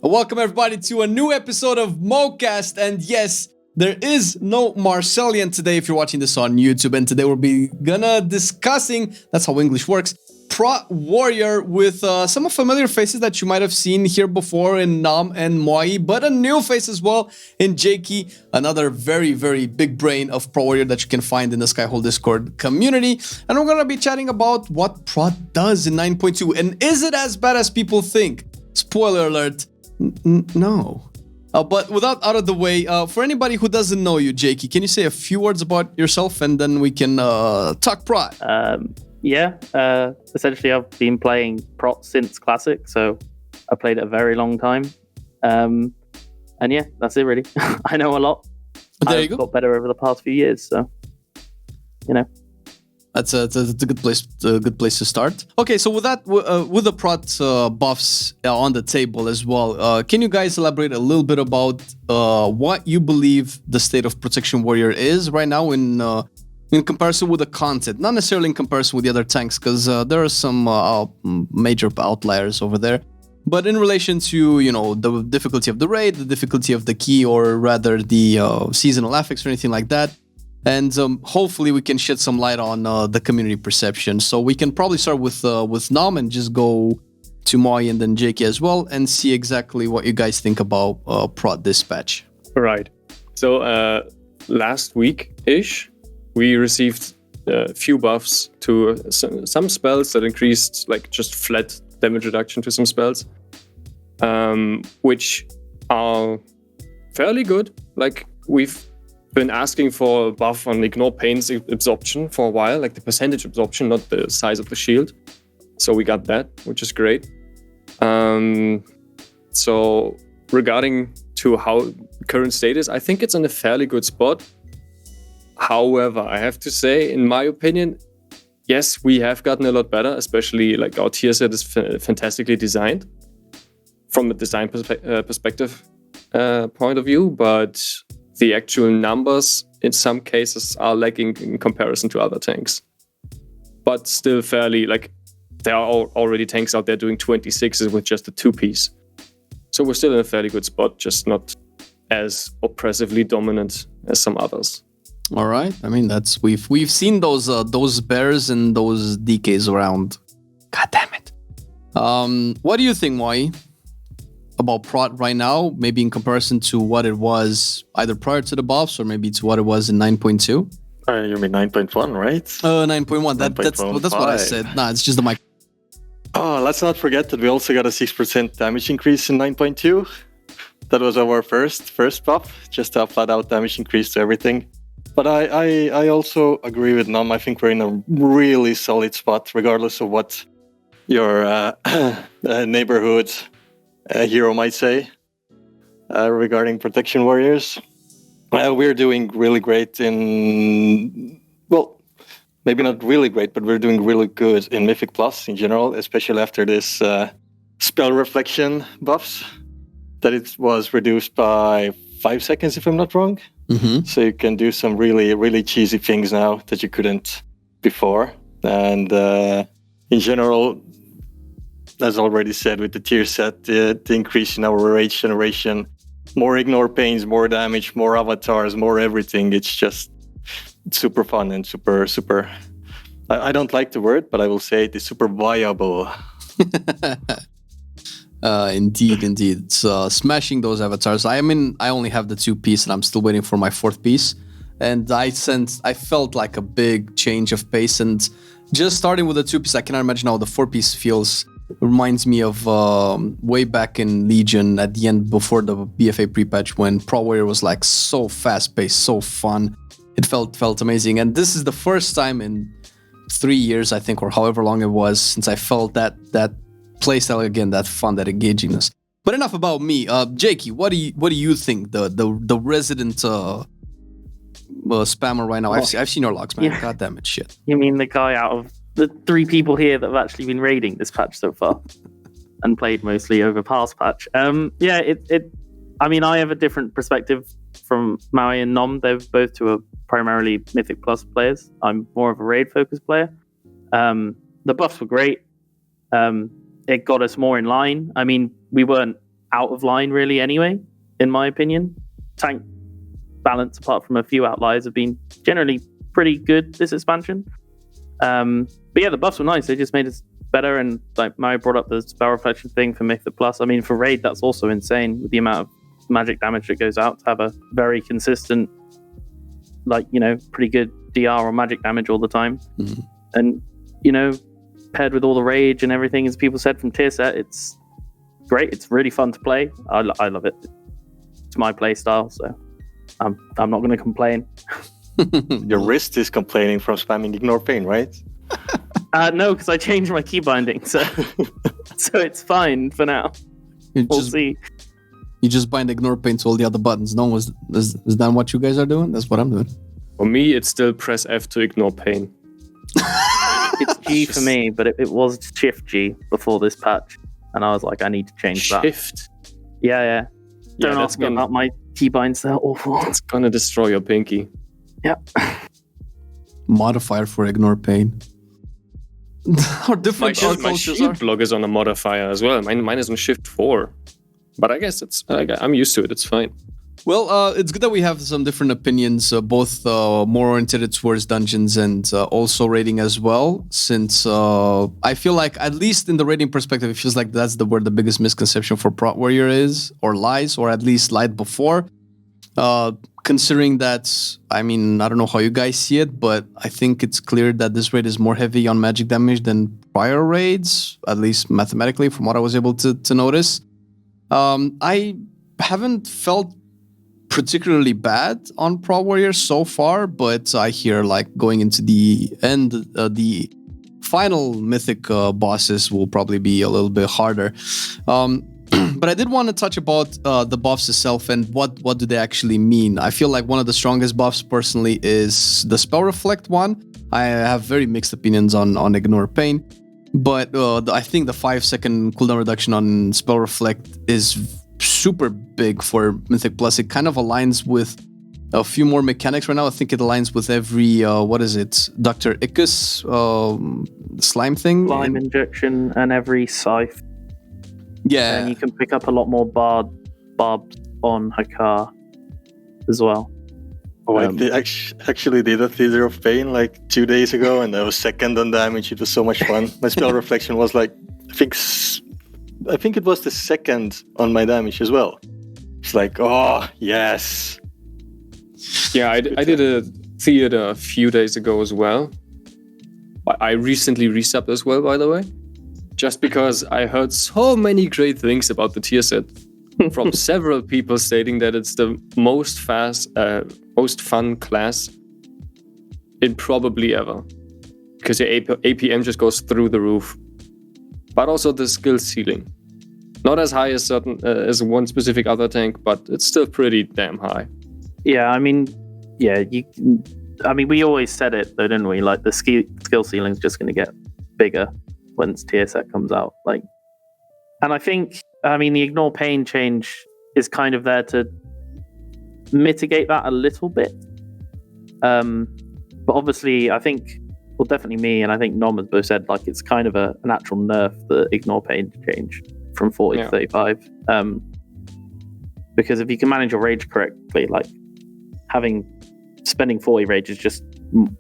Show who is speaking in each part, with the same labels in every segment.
Speaker 1: Welcome everybody to a new episode of Mocast, and yes, there is no Marcellian today if you're watching this on YouTube, and today we'll be discussing, that's how English works, Prot Warrior with some familiar faces that you might have seen here before in Nom and Mwahi, but a new face as well in Jakey, another very, very big brain of Prot Warrior that you can find in the Skyhole Discord community. And we're gonna be chatting about what Prot does in 9.2, and is it as bad as people think? Spoiler alert. No. But without out of the way, for anybody who doesn't know you, Jakey, can you say a few words about yourself and then we can talk Prot?
Speaker 2: Essentially I've been playing Prot since Classic, so I played it a very long time. And yeah, that's it really. I know a lot.
Speaker 1: There you go.
Speaker 2: I've got better over the past few years, so, you know.
Speaker 1: That's a good place to start. Okay, so with that, with the Prot buffs on the table as well, can you guys elaborate a little bit about what you believe the state of Protection Warrior is right now in comparison with the content? Not necessarily in comparison with the other tanks, because there are some major outliers over there. But in relation to, you know, the difficulty of the raid, the difficulty of the key, or rather the seasonal affix or anything like that. And hopefully we can shed some light on the community perception. So we can probably start with Nom and just go to Mwahi and then Jakey as well and see exactly what you guys think about Prot Dispatch.
Speaker 3: Right. So last week-ish, we received a few buffs to some spells that increased like just flat damage reduction to some spells, which are fairly good. Like we've been asking for a buff on Ignore Pain's absorption for a while, like the percentage absorption, not the size of the shield. So we got that, which is great. So regarding to how current state is, I think it's in a fairly good spot. However, I have to say, in my opinion, yes, we have gotten a lot better, especially like our tier set is fantastically designed from a design perspective point of view, but the actual numbers in some cases are lacking in comparison to other tanks. But still fairly, like, there are already tanks out there doing 26s with just a 2-piece. So we're still in a fairly good spot, just not as oppressively dominant as some others.
Speaker 1: All right. I mean, that's we've seen those bears and those DKs around. God damn it. What do you think, Mwahi, about Prot right now, maybe in comparison to what it was either prior to the buffs or maybe to what it was in 9.2?
Speaker 4: You mean 9.1, right?
Speaker 1: 9.1. That's what I said. Nah, it's just the mic.
Speaker 4: Oh, let's not forget that we also got a 6% damage increase in 9.2. That was our first buff, just a flat out damage increase to everything. But I also agree with Nom. I think we're in a really solid spot, regardless of what your neighborhood hero might say regarding Protection Warriors. We're doing really great maybe not really great, but we're doing really good in Mythic Plus in general, especially after this spell reflection buffs, that it was reduced by 5 seconds, if I'm not wrong.
Speaker 1: Mm-hmm.
Speaker 4: So you can do some really, really cheesy things now that you couldn't before. And in general, as already said, with the tier set, the increase in our rage generation, more Ignore Pains, more damage, more avatars, more everything. It's just super fun and super. I don't like the word, but I will say it is super viable.
Speaker 1: Indeed. It's smashing those avatars. I mean, I only have the 2-piece and I'm still waiting for my 4th piece. And I felt like a big change of pace. And just starting with the 2-piece, I cannot imagine how the 4-piece feels. It reminds me of way back in Legion at the end before the BFA pre-patch when Prot Warrior was like so fast-paced, so fun. It felt amazing. And this is the first time in 3 years, I think, or however long it was, since I felt that playstyle again, that fun, that engagingness. But enough about me. Jakey, what do you think? The resident spammer right now. I've seen your logs, man. Yeah. God damn it, shit.
Speaker 2: You mean the guy out of the 3 people here that have actually been raiding this patch so far and played mostly over past patch? I mean, I have a different perspective from Mwahi and Nom. They're both two are primarily Mythic Plus players. I'm more of a raid focused player. The buffs were great. It got us more in line. I mean, we weren't out of line really anyway, in my opinion. Tank balance, apart from a few outliers, have been generally pretty good this expansion. But yeah, the buffs were nice. They just made it better, and like Mario brought up the spell reflection thing for Mythic Plus. I mean, for Raid, that's also insane with the amount of magic damage that goes out to have a very consistent, like, you know, pretty good DR or magic damage all the time.
Speaker 1: Mm-hmm.
Speaker 2: And, you know, paired with all the rage and everything, as people said from tier set, it's great. It's really fun to play. I love it. It's my play style, so I'm not going to complain.
Speaker 4: Your wrist is complaining from spamming Ignore Pain, right?
Speaker 2: No, because I changed my key binding, so so it's fine for now. We'll see.
Speaker 1: You just bind Ignore Pain to all the other buttons. No, is that what you guys are doing? That's what I'm doing.
Speaker 3: For me, it's still press F to ignore pain.
Speaker 2: It's G for me, but it was Shift G before this patch, and I was like, I need to change that.
Speaker 3: Shift?
Speaker 2: Yeah. Don't ask me about my keybinds, they're awful.
Speaker 3: It's gonna destroy your pinky.
Speaker 2: Yep.
Speaker 1: Modifier for Ignore Pain. How different our
Speaker 3: My
Speaker 1: cultures are.
Speaker 3: shield block is on a modifier as well. Mine is on Shift 4. But I guess I'm used to it. It's fine.
Speaker 1: Well, it's good that we have some different opinions, both more oriented towards dungeons and also rating as well, since I feel like, at least in the rating perspective, it feels like that's where the biggest misconception for Prot Warrior is, or lies, or at least lied before. Considering that, I mean, I don't know how you guys see it, but I think it's clear that this raid is more heavy on magic damage than prior raids, at least mathematically, from what I was able to notice. I haven't felt particularly bad on Prot Warrior so far, but I hear like going into the end, the final mythic bosses will probably be a little bit harder. But I did want to touch about the buffs itself and what do they actually mean. I feel like one of the strongest buffs personally is the Spell Reflect one. I have very mixed opinions on Ignore Pain, but I think the 5-second cooldown reduction on Spell Reflect is super big for Mythic Plus. It kind of aligns with a few more mechanics right now. I think it aligns with every, Dr. Ickes slime thing?
Speaker 2: Slime injection and every scythe.
Speaker 1: Yeah.
Speaker 2: And you can pick up a lot more barbs on Hakar as well.
Speaker 4: Oh, I actually did a Theater of Pain like 2 days ago, and I was second on damage. It was so much fun. My spell reflection was like, I think it was the second on my damage as well. It's like, oh, yes.
Speaker 3: Yeah, I did a theater a few days ago as well. I recently resubbed as well, by the way. Just because I heard so many great things about the tier set from several people stating that it's the most fun class in probably ever. Because your APM just goes through the roof. But also the skill ceiling. Not as high as as one specific other tank, but it's still pretty damn high.
Speaker 2: Yeah, I mean, we always said it though, didn't we? Like the skill ceiling's just going to get bigger once tier set comes out. Like, and I think, the Ignore Pain change is kind of there to mitigate that a little bit. But obviously, I think, well, definitely me and I think Nom has both said like it's kind of a natural nerf, the Ignore Pain change from 40 to 35. Because if you can manage your rage correctly, like spending 40 rage is just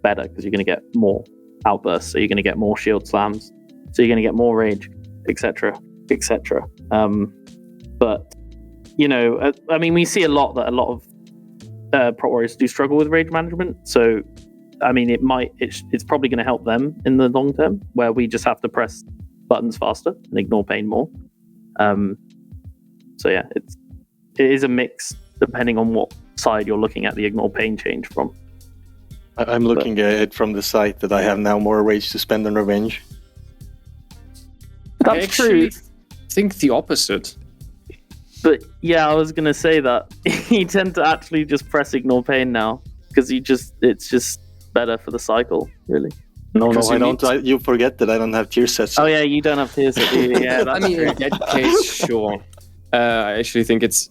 Speaker 2: better because you're going to get more outbursts, so you're going to get more shield slams, so you're going to get more rage, etc. But we see a lot of Prot Warriors do struggle with rage management, so it's probably going to help them in the long term, where we just have to press buttons faster and ignore pain more. It is a mix depending on what side you're looking at the ignore pain change from.
Speaker 4: I'm looking at it from the side that I have now more rage to spend on revenge.
Speaker 2: That's true.
Speaker 3: I think the opposite.
Speaker 2: But yeah, I was gonna say that you tend to actually just press ignore pain now because it's just better for the cycle, really.
Speaker 4: No, I don't. You forget that I don't have tier sets.
Speaker 2: Oh yeah, you don't have tier sets. Yeah, that's true.
Speaker 3: In that case, sure. I actually think it's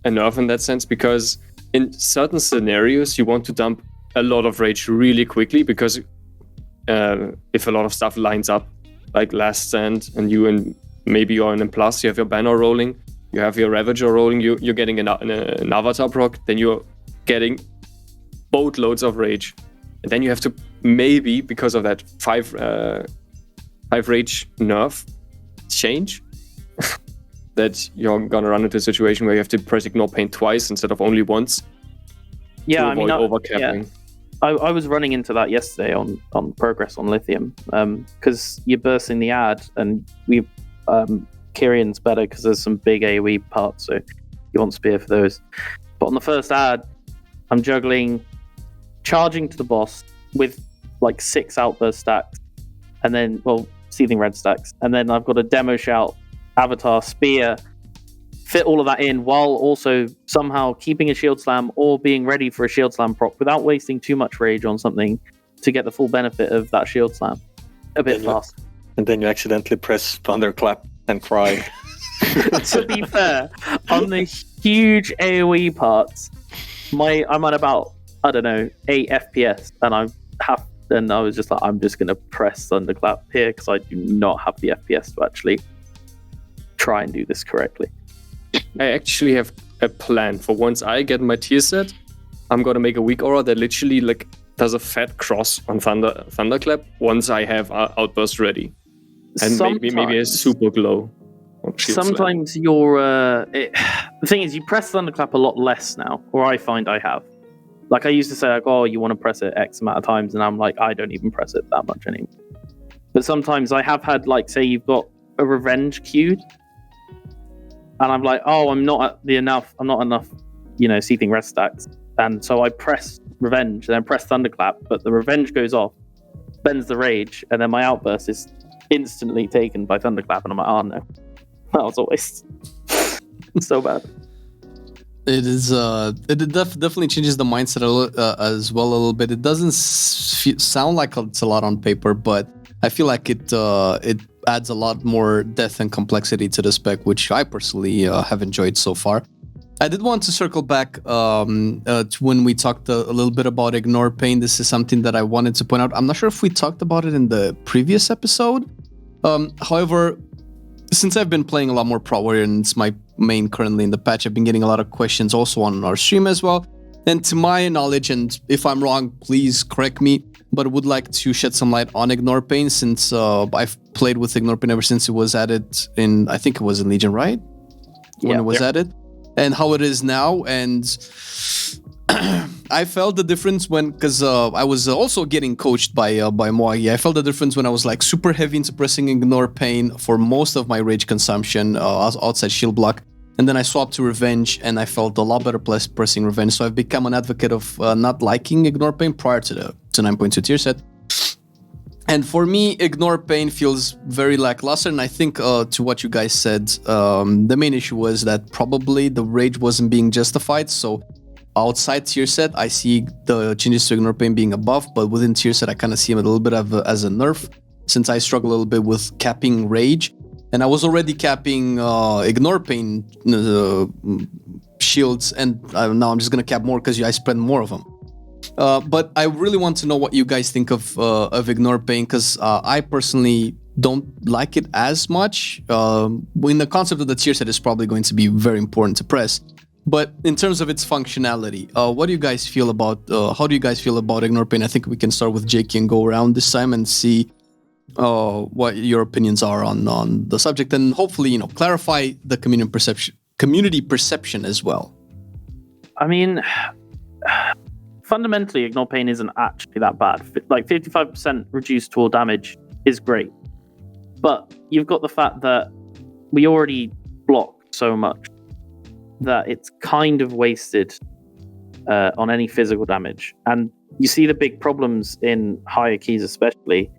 Speaker 3: a nerf in that sense because in certain scenarios you want to dump a lot of rage really quickly because if a lot of stuff lines up, like Last Stand, and maybe you're in a plus, you have your banner rolling, you have your Ravager rolling, you're getting an Avatar proc, then you're getting boatloads of rage. And then you have to maybe, because of that 5 rage nerf change, that you're gonna run into a situation where you have to press Ignore Pain twice instead of only once.
Speaker 2: Yeah,
Speaker 3: to avoid overcapping.
Speaker 2: Yeah. I was running into that yesterday on Progress on Lithium, because you're bursting the ad, and Kyrion's better because there's some big AoE parts, so you want Spear for those. But on the first ad, I'm juggling charging to the boss with like 6 outburst stacks, and then, Seething Red stacks, and then I've got a demo shout, Avatar, Spear, fit all of that in while also somehow keeping a shield slam or being ready for a shield slam proc without wasting too much rage on something to get the full benefit of that shield slam a bit fast.
Speaker 4: And then you accidentally press Thunderclap and cry.
Speaker 2: To be fair, on the huge AoE parts, I'm at about, 8 FPS, and I was just like, I'm just going to press Thunderclap here because I do not have the FPS to actually try and do this correctly.
Speaker 3: I actually have a plan for once I get my tier set. I'm gonna make a weak aura that literally like does a fat cross on Thunderclap once I have Outburst ready, and maybe a super glow.
Speaker 2: Sometimes the thing is, you press Thunderclap a lot less now, or I find I have. Like I used to say, like, oh, you want to press it X amount of times, and I'm like, I don't even press it that much anymore. But sometimes I have had, like, say you've got a revenge queued, and I'm like, oh, I'm not enough, Seething Red stacks. And so I press Revenge and then press Thunderclap, but the Revenge goes off, bends the Rage, and then my Outburst is instantly taken by Thunderclap, and I'm like, oh no, that was a waste. So bad.
Speaker 1: It is. It definitely changes the mindset as well a little bit. It doesn't sound like it's a lot on paper, but I feel like it adds a lot more depth and complexity to the spec, which I personally have enjoyed so far. I did want to circle back to when we talked a little bit about Ignore Pain. This is something that I wanted to point out. I'm not sure if we talked about it in the previous episode. However, since I've been playing a lot more Prot Warrior, and it's my main currently in the patch, I've been getting a lot of questions also on our stream as well. And to my knowledge, and if I'm wrong, please correct me, but would like to shed some light on Ignore Pain, since I've played with Ignore Pain ever since it was added in, I think it was in Legion, right? When it was added. And how it is now. And I felt the difference because I was also getting coached by Mwahi. I felt the difference when I was like super heavy into pressing Ignore Pain for most of my rage consumption outside shield block. And then I swapped to Revenge, and I felt a lot better pressing Revenge. So I've become an advocate of not liking Ignore Pain prior to 9.2 tier set. And for me, Ignore Pain feels very lackluster. And I think to what you guys said, the main issue was that probably the rage wasn't being justified. So outside tier set, I see the changes to Ignore Pain being a buff, but within tier set, I kind of see him a little bit as a nerf, since I struggle a little bit with capping rage. And I was already capping Ignore Pain shields, and now I'm just going to cap more because I spend more of them. But I really want to know what you guys think of Ignore Pain, because I personally don't like it as much. In the concept of the tier set is probably going to be very important to press. But in terms of its functionality, what do you guys feel about, how do you guys feel about Ignore Pain? I think we can start with Jakey and go around this time and see what your opinions are on the subject, and hopefully, clarify the community perception as well.
Speaker 2: I mean, fundamentally, Ignore Pain isn't actually that bad. Like 55% reduced tool damage is great, but you've got the fact that we already block so much that it's kind of wasted on any physical damage. And you see the big problems in higher keys, especially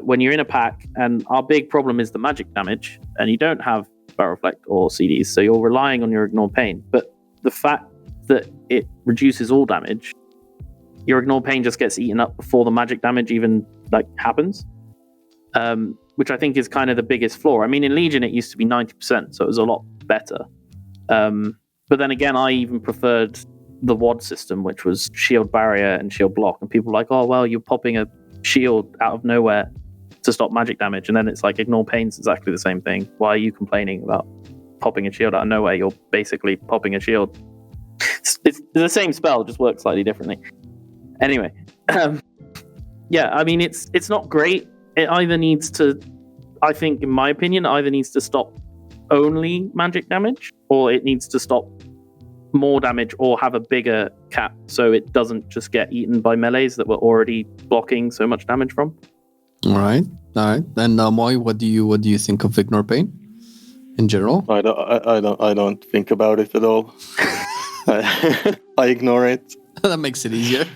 Speaker 2: when you're in a pack, and our big problem is the magic damage, and you don't have Spell Reflect or CDs, so you're relying on your Ignore Pain. But the fact that it reduces all damage, your Ignore Pain just gets eaten up before the magic damage even happens, which I think is kind of the biggest flaw. I mean, in Legion it used to be 90%, so it was a lot better. But then again, I even preferred the WAD system, which was shield barrier and shield block, and people were like, oh well, you're popping a shield out of nowhere to stop magic damage, and then it's like Ignore Pain's exactly the same thing. Why are you complaining about popping a shield out of nowhere. You're basically popping a shield. It's the same spell, just works slightly differently. Anyway, yeah, I mean, it's not great. It either needs to, I think, in my opinion, either needs to stop only magic damage, or it needs to stop more damage or have a bigger cap so it doesn't just get eaten by melees that we're already blocking so much damage from.
Speaker 1: All right. And Mwahi, what do you think of Ignore Pain in general?
Speaker 4: I don't think about it at all. I ignore it.
Speaker 1: That makes it easier.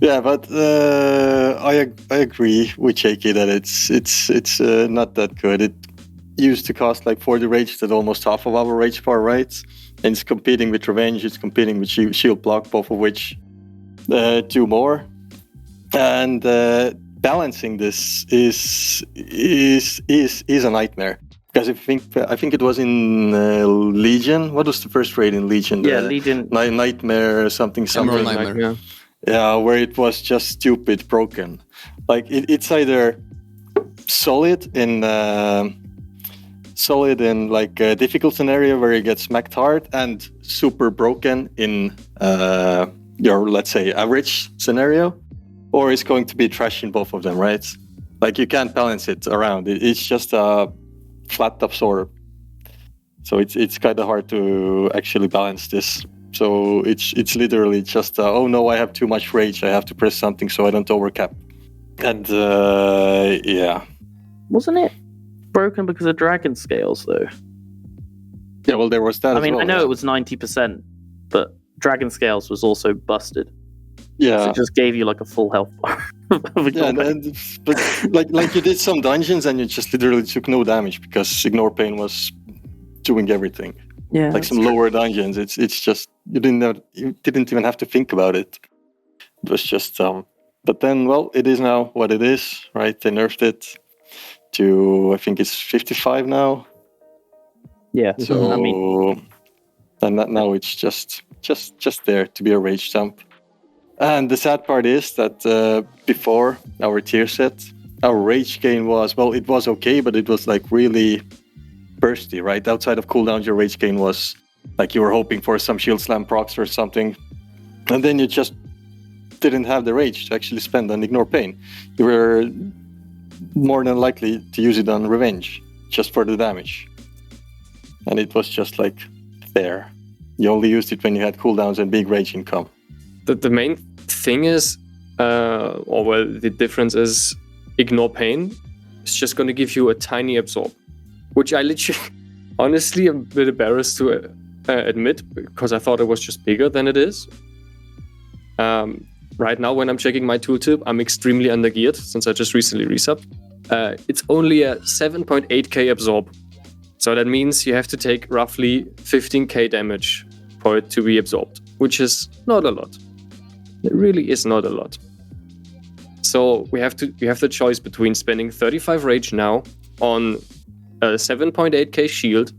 Speaker 4: Yeah, but I agree with Jakey that it's not that good. It used to cost like 40 rage, that's almost half of our rage bar, right? And it's competing with Revenge, it's competing with Shield Block, both of which do more. And balancing this is a nightmare. Because I think it was in Legion. What was the first raid in Legion?
Speaker 2: Yeah, Legion.
Speaker 4: Nightmare something.
Speaker 1: Emerald Nightmare.
Speaker 4: Yeah, where it was just stupid broken. Like it's either solid in like a difficult scenario where you get smacked hard, and super broken in your, let's say, average scenario, or it's going to be trash in both of them, right? Like you can't balance it around. It's just a flat absorb. So it's kind of hard to actually balance this. So it's literally just oh no, I have too much rage, I have to press something so I don't overcap. And yeah.
Speaker 2: Wasn't it broken because of dragon scales though?
Speaker 4: Yeah, well there was that.
Speaker 2: I mean,
Speaker 4: well,
Speaker 2: I know
Speaker 4: yeah.
Speaker 2: it was 90%, but dragon scales was also busted.
Speaker 4: Yeah.
Speaker 2: So it just gave you like a full health bar.
Speaker 4: Yeah, but like you did some dungeons and you just literally took no damage because Ignore Pain was doing everything.
Speaker 2: Yeah.
Speaker 4: Like some lower dungeons, it's just you didn't even have to think about it. It was just but then, well, it is now what it is, right? They nerfed it to, I think it's 55 now.
Speaker 2: Yeah.
Speaker 4: So
Speaker 2: I mean,
Speaker 4: and now it's just there to be a rage dump. And the sad part is that before our tier set, our rage gain was, well, it was okay, but it was like really bursty, right? Outside of cooldown, your rage gain was like you were hoping for some shield slam procs or something, and then you just didn't have the rage to actually spend on Ignore Pain. You were more than likely to use it on Revenge just for the damage, and it was just like there. You only used it when you had cooldowns and big rage income.
Speaker 3: The main thing is, the difference is Ignore Pain is just going to give you a tiny absorb, which I literally, honestly, am a bit embarrassed to admit because I thought it was just bigger than it is. Right now, when I'm checking my tooltip, I'm extremely undergeared since I just recently resubbed. It's only a 7.8k absorb. So that means you have to take roughly 15k damage for it to be absorbed, which is not a lot. It really is not a lot. So we have the choice between spending 35 rage now on a 7.8k shield,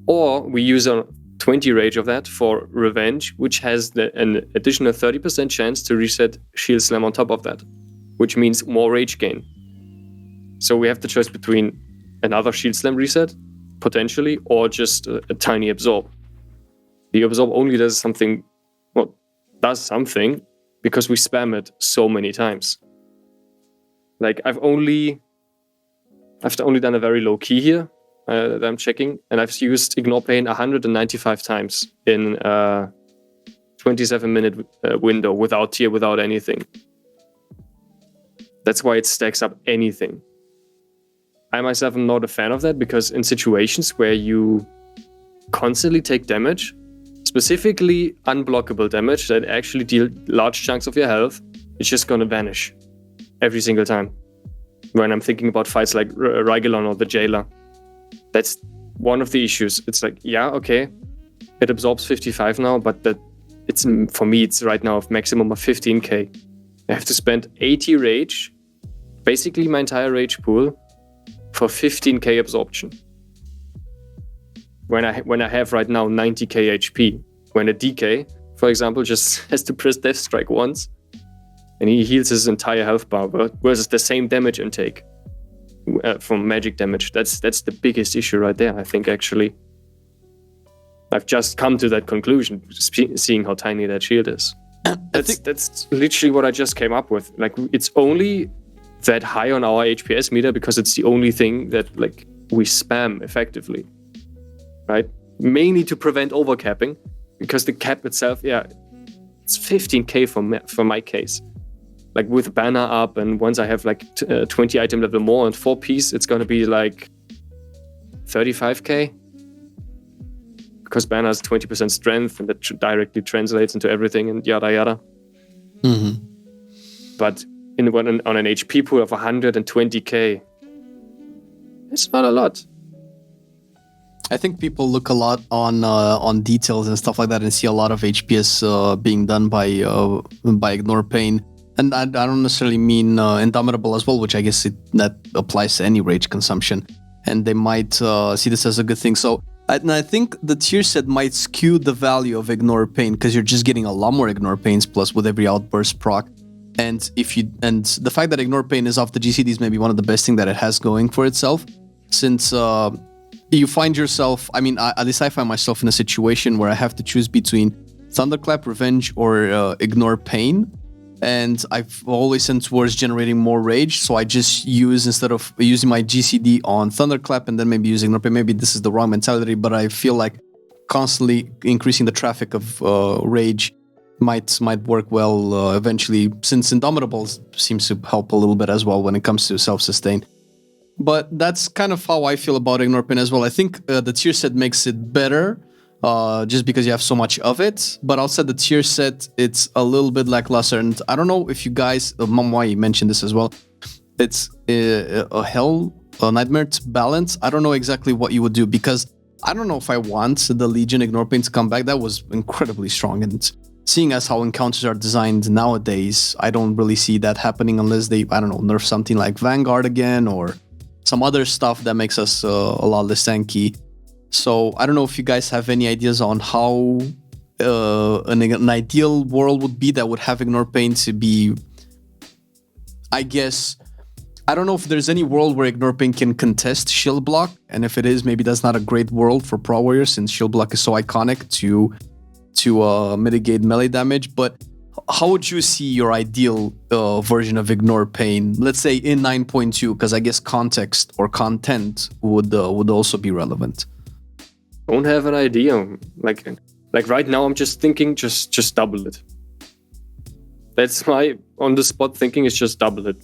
Speaker 3: or we use a 20 rage of that for Revenge, which has an additional 30% chance to reset Shield Slam on top of that, which means more rage gain. So we have the choice between another Shield Slam reset, potentially, or just a tiny absorb. The absorb only does something because we spam it so many times. Like I've only done a very low key here that I'm checking, and I've used Ignore Pain 195 times in a 27-minute window without tier, without anything. That's why it stacks up anything. I myself am not a fan of that because in situations where you constantly take damage, specifically unblockable damage that actually deal large chunks of your health, it's just gonna vanish every single time. When I'm thinking about fights like Rigelon or the Jailer, that's one of the issues. It's like, yeah, okay, it absorbs 55 now, but it's for me, it's right now a maximum of 15k. I have to spend 80 rage, basically my entire rage pool, for 15k absorption. When I have right now 90k HP, when a DK, for example, just has to press Death Strike once, and he heals his entire health bar versus the same damage intake. from magic damage. That's the biggest issue right there. I think actually, I've just come to that conclusion, seeing how tiny that shield is. That's literally what I just came up with. Like, it's only that high on our HPS meter because it's the only thing that like we spam effectively, right? Mainly to prevent overcapping, because the cap itself, it's 15k for my case. Like with banner up, and once I have like 20 item level more and 4-piece, it's gonna be like 35k. Because banner has 20% strength, and that directly translates into everything and yada yada.
Speaker 1: Mm-hmm.
Speaker 3: But on an HP pool of 120k, it's not a lot.
Speaker 1: I think people look a lot on details and stuff like that, and see a lot of HPS being done by Ignore Pain. And I don't necessarily mean Indomitable as well, which I guess that applies to any rage consumption. And they might see this as a good thing. So I think the tier set might skew the value of Ignore Pain, because you're just getting a lot more Ignore Pains plus with every outburst proc. And the fact that Ignore Pain is off the GCD is maybe one of the best thing that it has going for itself, since you find yourself, I mean, at least I find myself in a situation where I have to choose between Thunderclap, Revenge, or Ignore Pain. And I've always tend towards generating more rage, so I just use, instead of using my GCD on Thunderclap and then maybe using Ignore Pain, maybe this is the wrong mentality, but I feel like constantly increasing the traffic of rage might work well eventually, since Indomitable seems to help a little bit as well when it comes to self-sustain. But that's kind of how I feel about Ignore Pain as well. I think the tier set makes it better, just because you have so much of it. But outside the tier set, it's a little bit lackluster. And I don't know if you guys, Mwahi mentioned this as well. It's a nightmare to balance. I don't know exactly what you would do, because I don't know if I want the Legion Ignore Pain to come back. That was incredibly strong. And seeing as how encounters are designed nowadays, I don't really see that happening unless they, I don't know, nerf something like Vanguard again, or some other stuff that makes us a lot less tanky. So I don't know if you guys have any ideas on how an ideal world would be that would have Ignore Pain to be, I guess, I don't know if there's any world where Ignore Pain can contest Shield Block, and if it is, maybe that's not a great world for Pro Warriors, since Shield Block is so iconic to mitigate melee damage. But how would you see your ideal version of Ignore Pain, let's say in 9.2, because I guess context or content would also be relevant?
Speaker 3: Don't have an idea. Like right now, I'm just thinking, just double it. That's my on the spot thinking. Is just double it.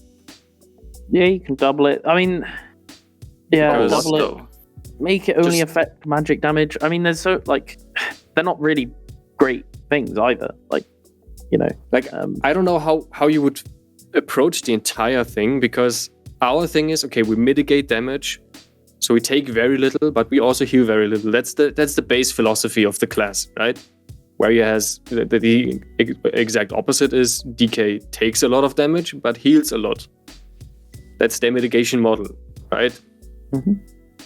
Speaker 2: Yeah, you can double it. I mean, double it. Make it only affect magic damage. I mean, they're not really great things either. Like, you know,
Speaker 3: I don't know how you would approach the entire thing, because our thing is, okay, we mitigate damage. So we take very little, but we also heal very little. That's the base philosophy of the class, right? Where you has the exact opposite is DK takes a lot of damage, but heals a lot. That's their mitigation model, right?
Speaker 2: Mm-hmm.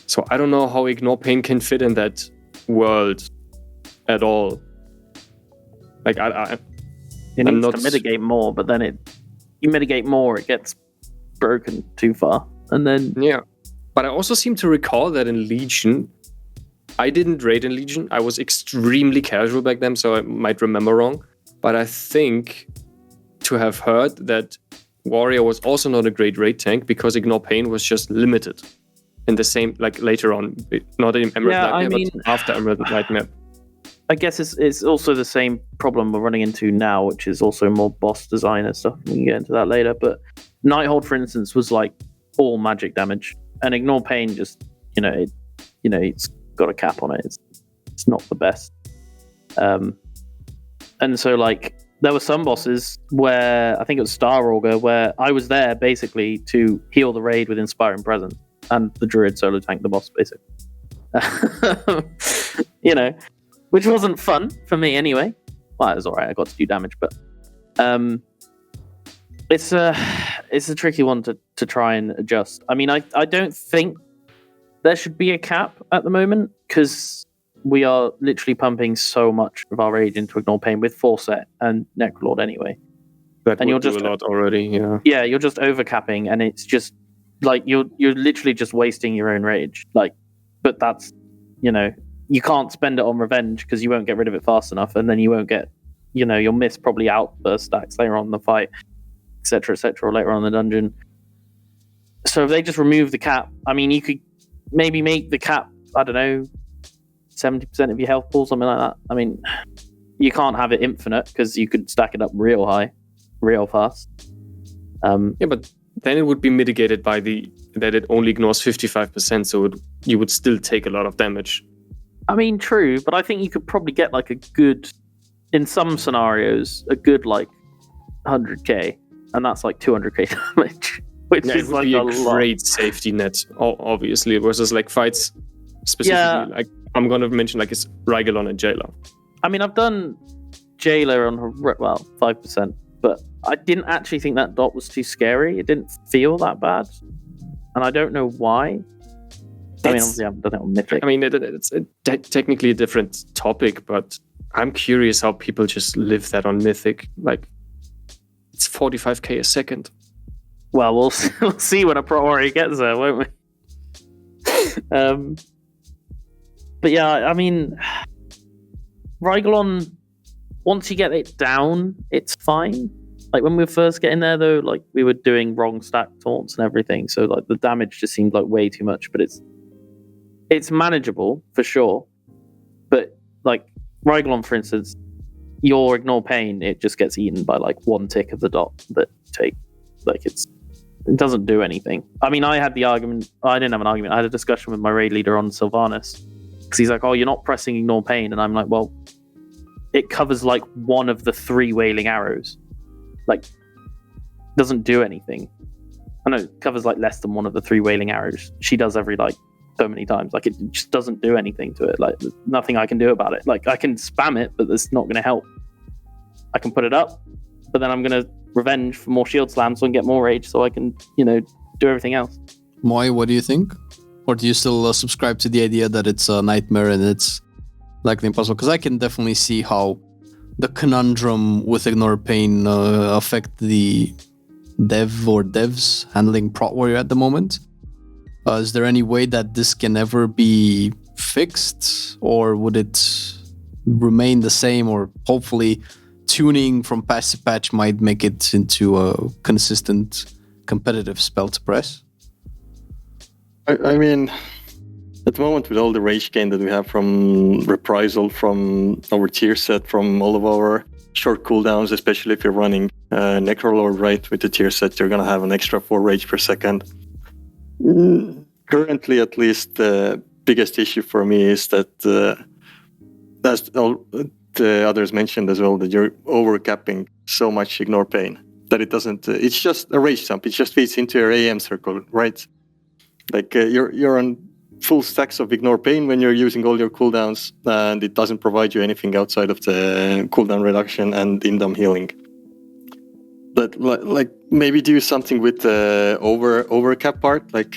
Speaker 3: So I don't know how Ignore Pain can fit in that world at all. Like it
Speaker 2: needs to mitigate more, but then you mitigate more, it gets broken too far, and then
Speaker 3: But I also seem to recall that in Legion, I didn't raid in Legion. I was extremely casual back then, so I might remember wrong. But I think to have heard that Warrior was also not a great raid tank, because Ignore Pain was just limited in the same, like later on, not in Emerald Nightmare, but after Emerald Nightmare.
Speaker 2: I guess it's also the same problem we're running into now, which is also more boss design and stuff. We can get into that later. But Nighthold, for instance, was like all magic damage. And Ignore Pain just, it's got a cap on it. It's not the best. And so, like, there were some bosses where, I think it was Star Augur, where I was there basically to heal the raid with Inspiring Presence, and the Druid solo tank the boss, basically. Which wasn't fun for me anyway. Well, it was alright, I got to do damage, but it's a tricky one to try and adjust. I mean, I don't think there should be a cap at the moment, because we are literally pumping so much of our rage into Ignore Pain with Forset and Necrolord anyway.
Speaker 3: That and you'll do a lot already, yeah.
Speaker 2: Yeah, you're just overcapping, and it's just like you're literally just wasting your own rage. Like, but that's, you can't spend it on revenge because you won't get rid of it fast enough, and then you won't get, you'll miss probably outburst stacks later on in the fight, etc., or later on in the dungeon. So if they just remove the cap, I mean, you could maybe make the cap, I don't know, 70% of your health pool, something like that. I mean, you can't have it infinite because you could stack it up real high, real fast.
Speaker 3: Yeah, but then it would be mitigated by that it only ignores 55%, so you would still take a lot of damage.
Speaker 2: I mean, true, but I think you could probably get like a good, in some scenarios, a good like 100k, and that's like 200k damage, which is
Speaker 3: it would
Speaker 2: like
Speaker 3: be
Speaker 2: a
Speaker 3: great safety net, obviously, versus like fights specifically. Like I'm gonna mention like it's Rygelon and Jailer.
Speaker 2: I mean, I've done Jailer on 5%, but I didn't actually think that dot was too scary. It didn't feel that bad, and I don't know why. I mean, obviously, I haven't done it on Mythic.
Speaker 3: I mean, it's technically a different topic, but I'm curious how people just live that on Mythic. Like, it's 45k a second.
Speaker 2: Well, we'll see when a Pro Warrior gets there, won't we? But yeah, I mean, Rygelon, once you get it down, it's fine. Like when we were first getting there, though, like we were doing wrong stack taunts and everything, so like the damage just seemed like way too much. But it's manageable for sure. But like Rygelon, for instance, your ignore pain, it just gets eaten by like one tick of the dot that take. Like it doesn't do anything. I mean, I had the argument. I didn't have an argument. I had a discussion with my raid leader on Sylvanas because he's like, "Oh, you're not pressing ignore pain," and I'm like, "Well, it covers like one of the 3 wailing arrows. Like, doesn't do anything. I know it covers like less than one of the 3 wailing arrows. She does every like so many times. Like, it just doesn't do anything to it. Like, there's nothing I can do about it. Like, I can spam it, but it's not going to help. I can put it up, but then I'm going to revenge for more shield slams so I can get more rage so I can, do everything else."
Speaker 1: Mwahi, what do you think? Or do you still subscribe to the idea that it's a nightmare and it's likely impossible? Because I can definitely see how the conundrum with ignore pain affect the dev or devs handling Prot Warrior at the moment. Is there any way that this can ever be fixed, or would it remain the same, or hopefully tuning from patch to patch might make it into a consistent competitive spell to press?
Speaker 4: I mean, at the moment, with all the rage gain that we have from Reprisal, from our tier set, from all of our short cooldowns, especially if you're running Necrolord, right, with the tier set, you're going to have an extra 4 rage per second. Currently, at least, the biggest issue for me is that, as all the others mentioned as well, that you're overcapping so much ignore pain that it doesn't, it's just a rage jump. It just feeds into your AM circle, right? Like you're on full stacks of ignore pain when you're using all your cooldowns, and it doesn't provide you anything outside of the cooldown reduction and in-dom healing. But like maybe do something with the over cap part, like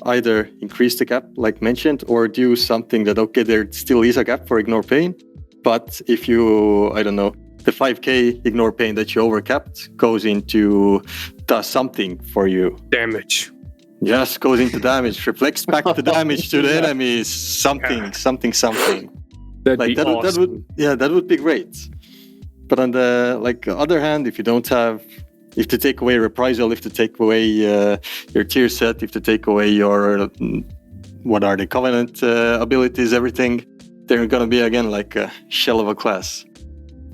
Speaker 4: either increase the gap like mentioned, or do something that, okay, there still is a gap for ignore pain, but if you, I don't know, the 5k ignore pain that you overcapped does something for you.
Speaker 3: Damage.
Speaker 4: Yes, goes into damage, reflects back the damage to the enemies, something.
Speaker 3: That'd be awesome.
Speaker 4: That would be great. But on the other hand, if you take away Reprisal, if you take away your tier set, if you take away your what are the Covenant abilities, everything, they're gonna be again like a shell of a class.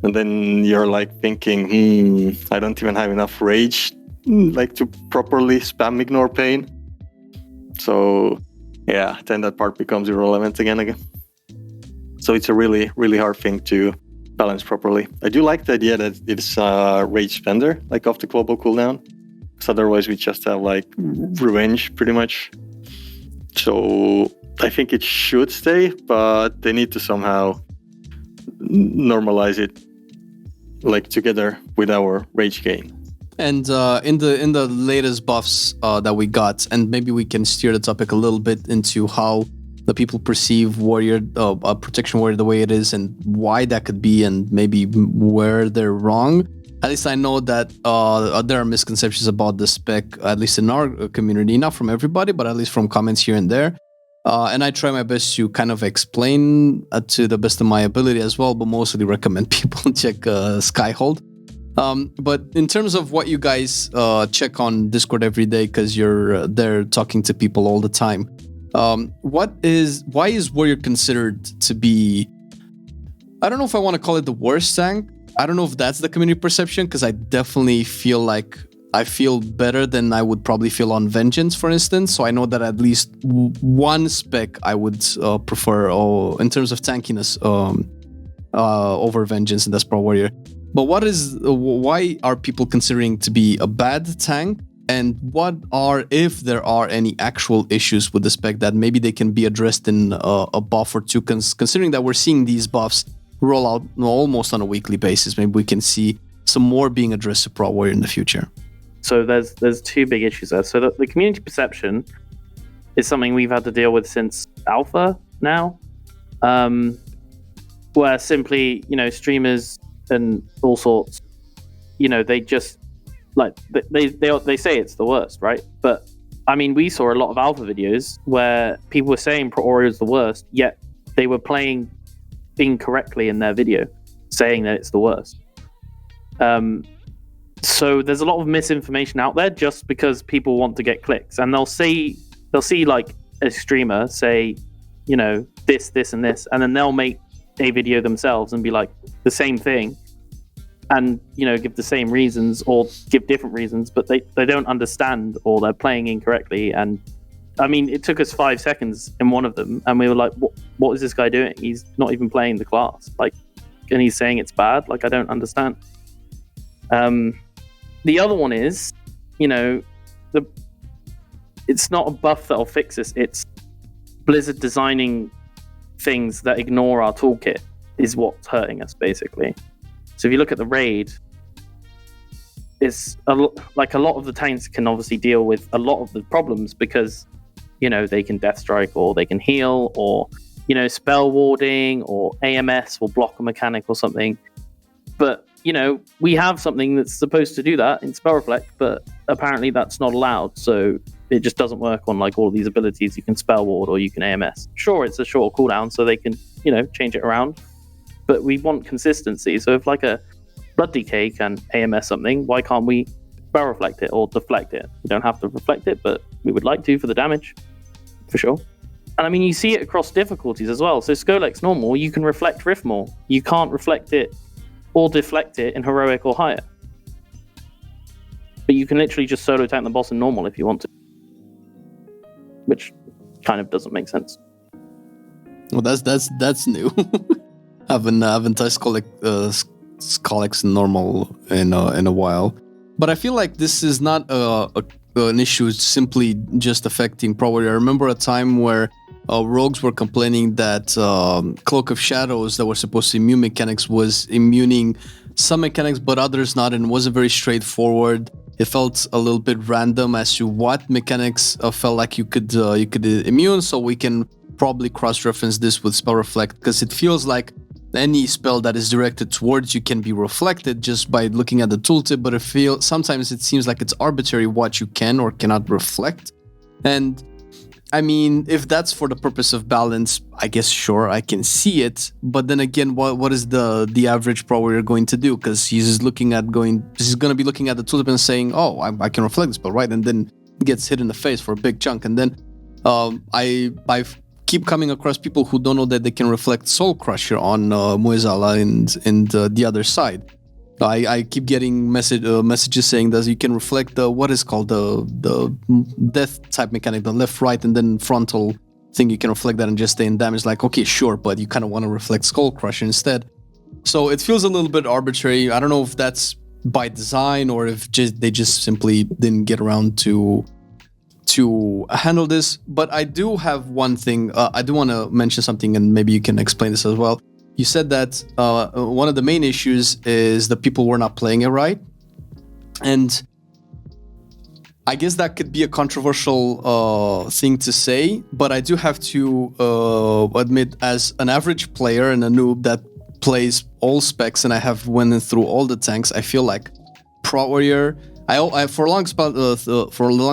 Speaker 4: And then you're like thinking, I don't even have enough rage like to properly spam ignore pain. So yeah, then that part becomes irrelevant again. So it's a really, really hard thing to balance properly. I do like the idea that it's a rage spender, like off the global cooldown. Because otherwise we just have like revenge pretty much. So I think it should stay, but they need to somehow normalize it like together with our rage gain.
Speaker 1: And in the latest buffs that we got, and maybe we can steer the topic a little bit into how the people perceive warrior, protection warrior the way it is, and why that could be, and maybe where they're wrong. At least I know that there are misconceptions about the spec, at least in our community, not from everybody, but at least from comments here and there. And I try my best to kind of explain to the best of my ability as well, but mostly recommend people check Skyhold. But in terms of what you guys check on Discord every day, because you're there talking to people all the time, why is Warrior considered to be, I don't know if I want to call it the worst tank. I don't know if that's the community perception, because I definitely feel like I feel better than I would probably feel on Vengeance, for instance. So I know that at least one spec I would prefer in terms of tankiness over Vengeance, and that's Pro Warrior. But why are people considering to be a bad tank? And what are, if there are any actual issues with the spec that maybe they can be addressed in a buff or two, considering that we're seeing these buffs roll out almost on a weekly basis? Maybe we can see some more being addressed to Pro Warrior in the future.
Speaker 2: So there's two big issues there. So the community perception is something we've had to deal with since alpha now, where simply, streamers and all sorts, they just like they say it's the worst, right? But I mean, we saw a lot of alpha videos where people were saying Pro Warrior is the worst, yet they were playing incorrectly in their video, saying that it's the worst. So there's a lot of misinformation out there just because people want to get clicks, and they'll see like a streamer say, this and this, and then they'll make a video themselves and be like the same thing, and give the same reasons or give different reasons, but they don't understand, or they're playing incorrectly. And I mean, it took us 5 seconds in one of them, and we were like, what is this guy doing? He's not even playing the class, like, and he's saying it's bad. Like, I don't understand. The other one is, it's not a buff that'll fix this. It's Blizzard designing things that ignore our toolkit is what's hurting us, basically. So if you look at the raid, it's a lot of the tanks can obviously deal with a lot of the problems because, they can death strike, or they can heal, or, spell warding, or AMS will block a mechanic or something. But, we have something that's supposed to do that in Spell Reflect, but apparently that's not allowed. So it just doesn't work on like all of these abilities. You can spell ward or you can AMS. Sure, it's a short cooldown, so they can, change it around. But we want consistency. So if like a Blood Decay can AMS something, why can't we Spell Reflect it or deflect it? We don't have to reflect it, but we would like to for the damage, for sure. And I mean, you see it across difficulties as well. So Skolex normal, you can reflect Rift more. You can't reflect it or deflect it in heroic or higher. But you can literally just solo tank the boss in normal if you want to. Which kind of doesn't make sense.
Speaker 1: Well, that's new. I haven't touched Skolex in normal in a while. But I feel like this is not an issue simply just affecting Pro Warrior. I remember a time where rogues were complaining that Cloak of Shadows that were supposed to immune mechanics was immuning some mechanics but others not, and wasn't very straightforward. It felt a little bit random as to what mechanics felt like you could immune. So we can probably cross-reference this with Spell Reflect, because it feels like any spell that is directed towards you can be reflected just by looking at the tooltip, but sometimes it seems like it's arbitrary what you can or cannot reflect. And I mean, if that's for the purpose of balance, I guess sure, I can see it. But then again, what is the average Pro Warrior going to do? Because he's going to be looking at the tooltip and saying, "Oh, I can reflect this spell, right?" And then gets hit in the face for a big chunk. And then I keep coming across people who don't know that they can reflect Soul Crusher on Muezala and the other side. I keep getting messages saying that you can reflect what is called the death type mechanic, the left, right, and then frontal thing. You can reflect that and just stay in damage. Like, okay, sure, but you kind of want to reflect Skull Crusher instead. So it feels a little bit arbitrary. I don't know if that's by design or if they just simply didn't get around to handle this. But I do have one thing. I do want to mention something, and maybe you can explain this as well. You said that one of the main issues is that people were not playing it right. And I guess that could be a controversial thing to say, but I do have to admit, as an average player and a noob that plays all specs and I have went through all the tanks, I feel like Prot Warrior. I for a long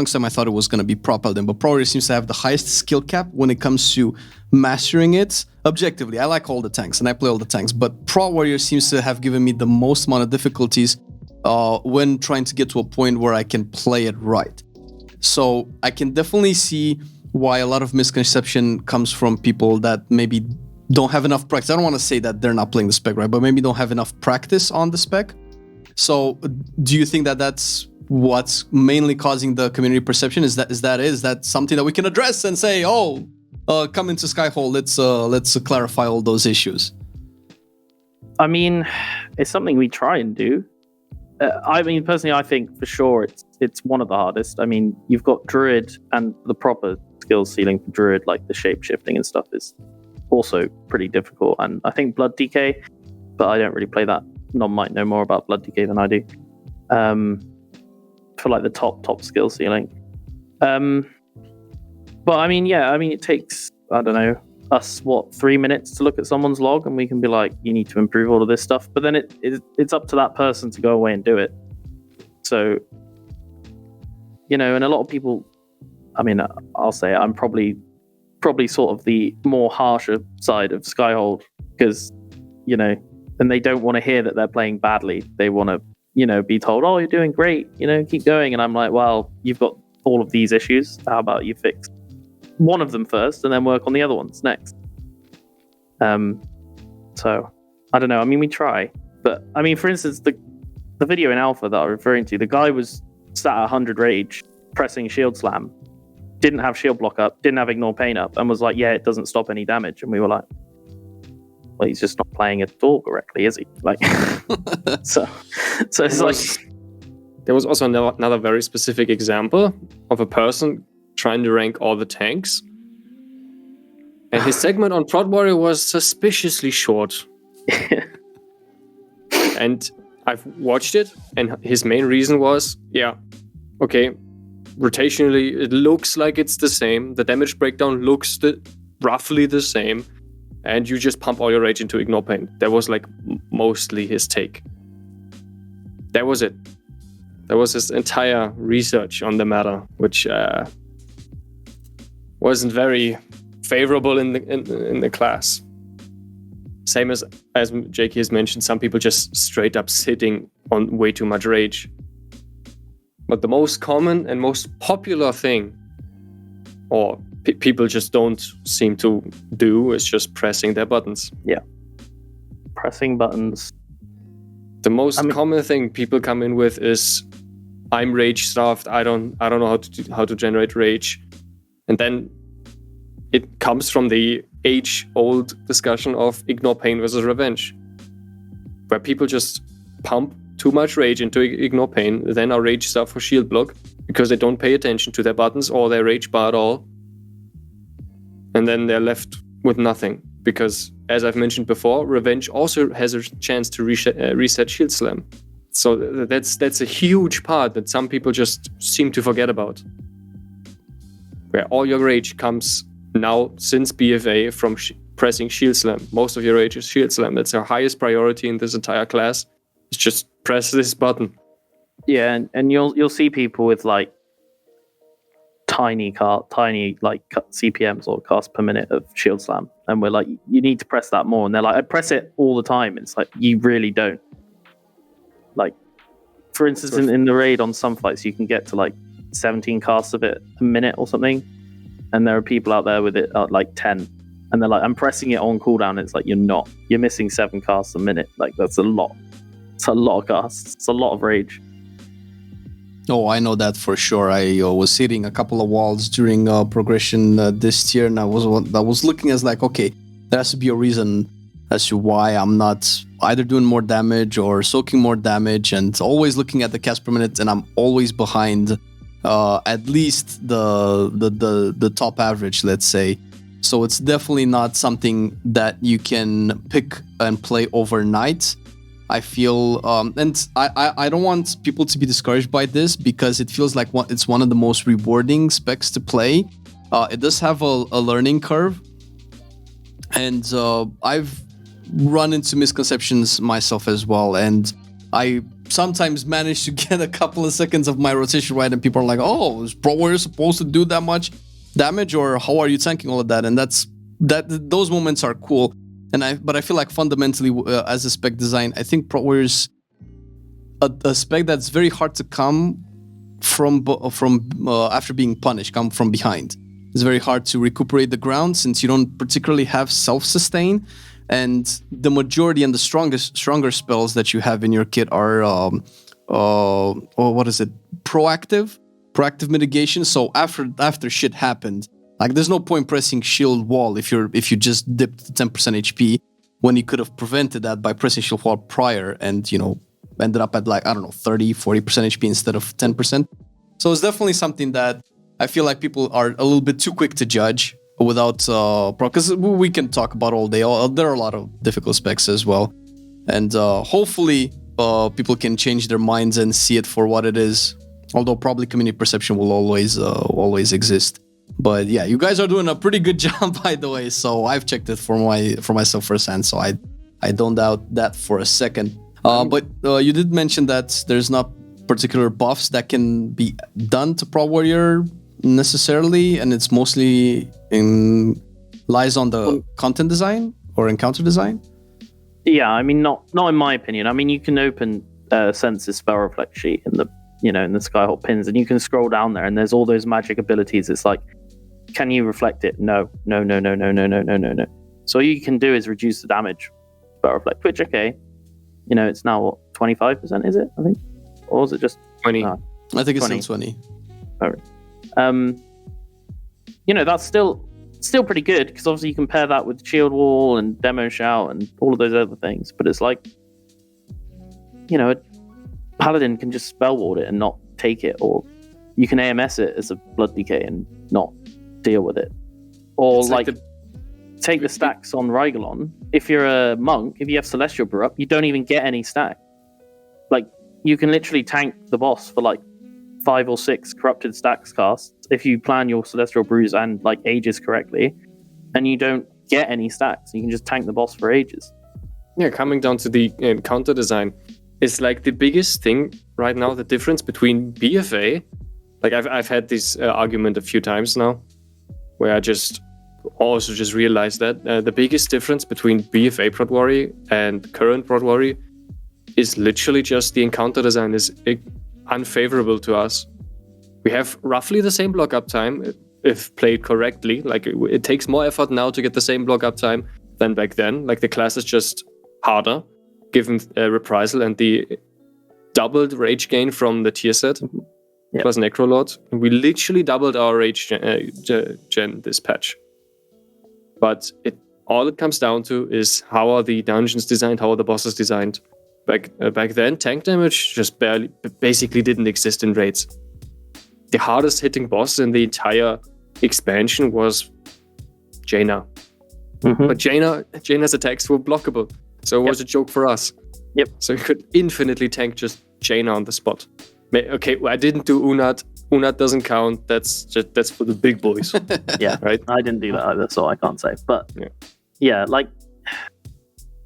Speaker 1: time I thought it was going to be Prot Paladin, but Prot Warrior seems to have the highest skill cap when it comes to mastering it. Objectively, I like all the tanks and I play all the tanks, but Prot Warrior seems to have given me the most amount of difficulties when trying to get to a point where I can play it right. So I can definitely see why a lot of misconception comes from people that maybe don't have enough practice. I don't want to say that they're not playing the spec right, but maybe don't have enough practice on the spec. So do you think that that's what's mainly causing the community perception? Is that something that we can address and say, come into Skyhold, let's clarify all those issues?
Speaker 2: I mean, it's something we try and do. I mean, personally, I think for sure it's one of the hardest. I mean, you've got Druid, and the proper skill ceiling for Druid, like the shape shifting and stuff, is also pretty difficult. And I think Blood Decay, but I don't really play that. Nom might know more about Blood Decay than I do. For like the top skill ceiling. But I mean, yeah, I mean, it takes, I don't know, us 3 minutes to look at someone's log and we can be like, you need to improve all of this stuff, but then it's up to that person to go away and do it. So, you know, and a lot of people, I mean, I'll say it, I'm probably sort of the more harsher side of Skyhold, because, you know, and they don't want to hear that they're playing badly. They want to, you know, be told, oh, you're doing great, you know, keep going. And I'm like, well, you've got all of these issues. How about you fix one of them first and then work on the other ones next? So I don't know. I mean, we try, but I mean, for instance, the video in alpha that I'm referring to, the guy was sat at 100 rage, pressing shield slam, didn't have shield block up, didn't have ignore pain up, and was like, yeah, it doesn't stop any damage. And we were like, well, he's just not playing at all correctly, is he? Like, so it's like.
Speaker 3: There was also another very specific example of a person trying to rank all the tanks. And his segment on Prot Warrior was suspiciously short. And I've watched it, and his main reason was, yeah, okay, rotationally, it looks like it's the same. The damage breakdown looks roughly the same. And you just pump all your rage into ignore pain. That was like mostly his take. That was it. That was his entire research on the matter, which wasn't very favorable in the class. Same as Jakey has mentioned, some people just straight up sitting on way too much rage. But the most common and most popular thing, or people just don't seem to do, is just pressing their buttons.
Speaker 2: Yeah, pressing buttons.
Speaker 3: The most common thing people come in with is, I'm rage starved. I don't know how to generate rage, and then it comes from the age-old discussion of ignore pain versus revenge, where people just pump too much rage into ignore pain, then are rage starved for shield block because they don't pay attention to their buttons or their rage bar at all, and then they're left with nothing. Because, as I've mentioned before, revenge also has a chance to reset shield slam. So that's a huge part that some people just seem to forget about. Where all your rage comes now, since BFA, from pressing shield slam. Most of your rage is shield slam. That's our highest priority in this entire class. It's just press this button.
Speaker 2: Yeah, and you'll see people with like tiny like CPMs or cast per minute of shield slam, and we're like, you need to press that more, and they're like, I press it all the time. It's like, you really don't. Like, for instance, in the raid on some fights, you can get to like 17 casts of it a minute or something, and there are people out there with it at like 10, and they're like, I'm pressing it on cooldown. It's like, you're not. You're missing 7 casts a minute. Like, that's a lot. It's a lot of casts. It's a lot of rage.
Speaker 1: Oh, I know that for sure. I was hitting a couple of walls during progression this year, and I was looking as like, okay, there has to be a reason as to why I'm not either doing more damage or soaking more damage, and always looking at the cast per minute, and I'm always behind at least the top average, let's say. So it's definitely not something that you can pick and play overnight. I feel, and I don't want people to be discouraged by this, because it feels like it's one of the most rewarding specs to play. It does have a learning curve, and I've run into misconceptions myself as well, and I sometimes manage to get a couple of seconds of my rotation right, and people are like, "Oh, is Pro Warrior supposed to do that much damage, or how are you tanking all of that?" And those moments are cool. But I feel like fundamentally, as a spec design, I think Pro Warrior's a spec that's very hard to come from after being punished, come from behind. It's very hard to recuperate the ground since you don't particularly have self-sustain, and the majority and the stronger spells that you have in your kit are proactive mitigation. So after shit happened, like there's no point pressing shield wall if you just dipped 10% HP when you could have prevented that by pressing shield wall prior, and ended up at 30-40% HP instead of 10%. So it's definitely something that I feel like people are a little bit too quick to judge without because we can talk about all day. There are a lot of difficult specs as well, and hopefully people can change their minds and see it for what it is. Although probably community perception will always exist. But yeah, you guys are doing a pretty good job, by the way. So I've checked it for myself firsthand. So I don't doubt that for a second. But you did mention that there's not particular buffs that can be done to Pro Warrior necessarily, and it's mostly lies on the content design or encounter design.
Speaker 2: Yeah, I mean, not in my opinion. I mean, you can open Senses spell reflect sheet in the Skyhawk pins, and you can scroll down there, and there's all those magic abilities. It's like, can you reflect it? No. So all you can do is reduce the damage spell reflect, which it's now what, 25%, is it? I think, or is it just
Speaker 3: 20?
Speaker 1: I think it's 20. Still 20.
Speaker 2: That's still pretty good, because obviously you compare that with Shield Wall and Demo Shout and all of those other things, but it's like, a Paladin can just spell ward it and not take it, or you can AMS it as a Blood Decay and not deal with it, or take the stacks on Rygalon. If you're a monk, if you have Celestial Brew up, you don't even get any stack. Like, you can literally tank the boss for 5 or 6 corrupted stacks casts if you plan your Celestial Brews and ages correctly, and you don't get any stacks. You can just tank the boss for ages.
Speaker 3: Yeah, coming down to the counter design, it's the biggest thing right now, the difference between BFA. I've had this argument a few times now, where I just realized that the biggest difference between BFA Prot Warrior and current Prot Warrior is literally just the encounter design is unfavorable to us. We have roughly the same block up time if played correctly. It takes more effort now to get the same block up time than back then. The class is just harder, given reprisal and the doubled rage gain from the tier set. Yep. Plus Necrolord. We literally doubled our rage gen this patch. But all it comes down to is how are the dungeons designed, how are the bosses designed. Back then, tank damage just basically didn't exist in raids. The hardest hitting boss in the entire expansion was Jaina. Mm-hmm. But Jaina's attacks were blockable, so it was a joke for us.
Speaker 2: Yep.
Speaker 3: So you could infinitely tank just Jaina on the spot. Okay, I didn't do Unat. Unat doesn't count. That's for the big boys.
Speaker 2: Yeah,
Speaker 3: right.
Speaker 2: I didn't do that either, so I can't say. But yeah,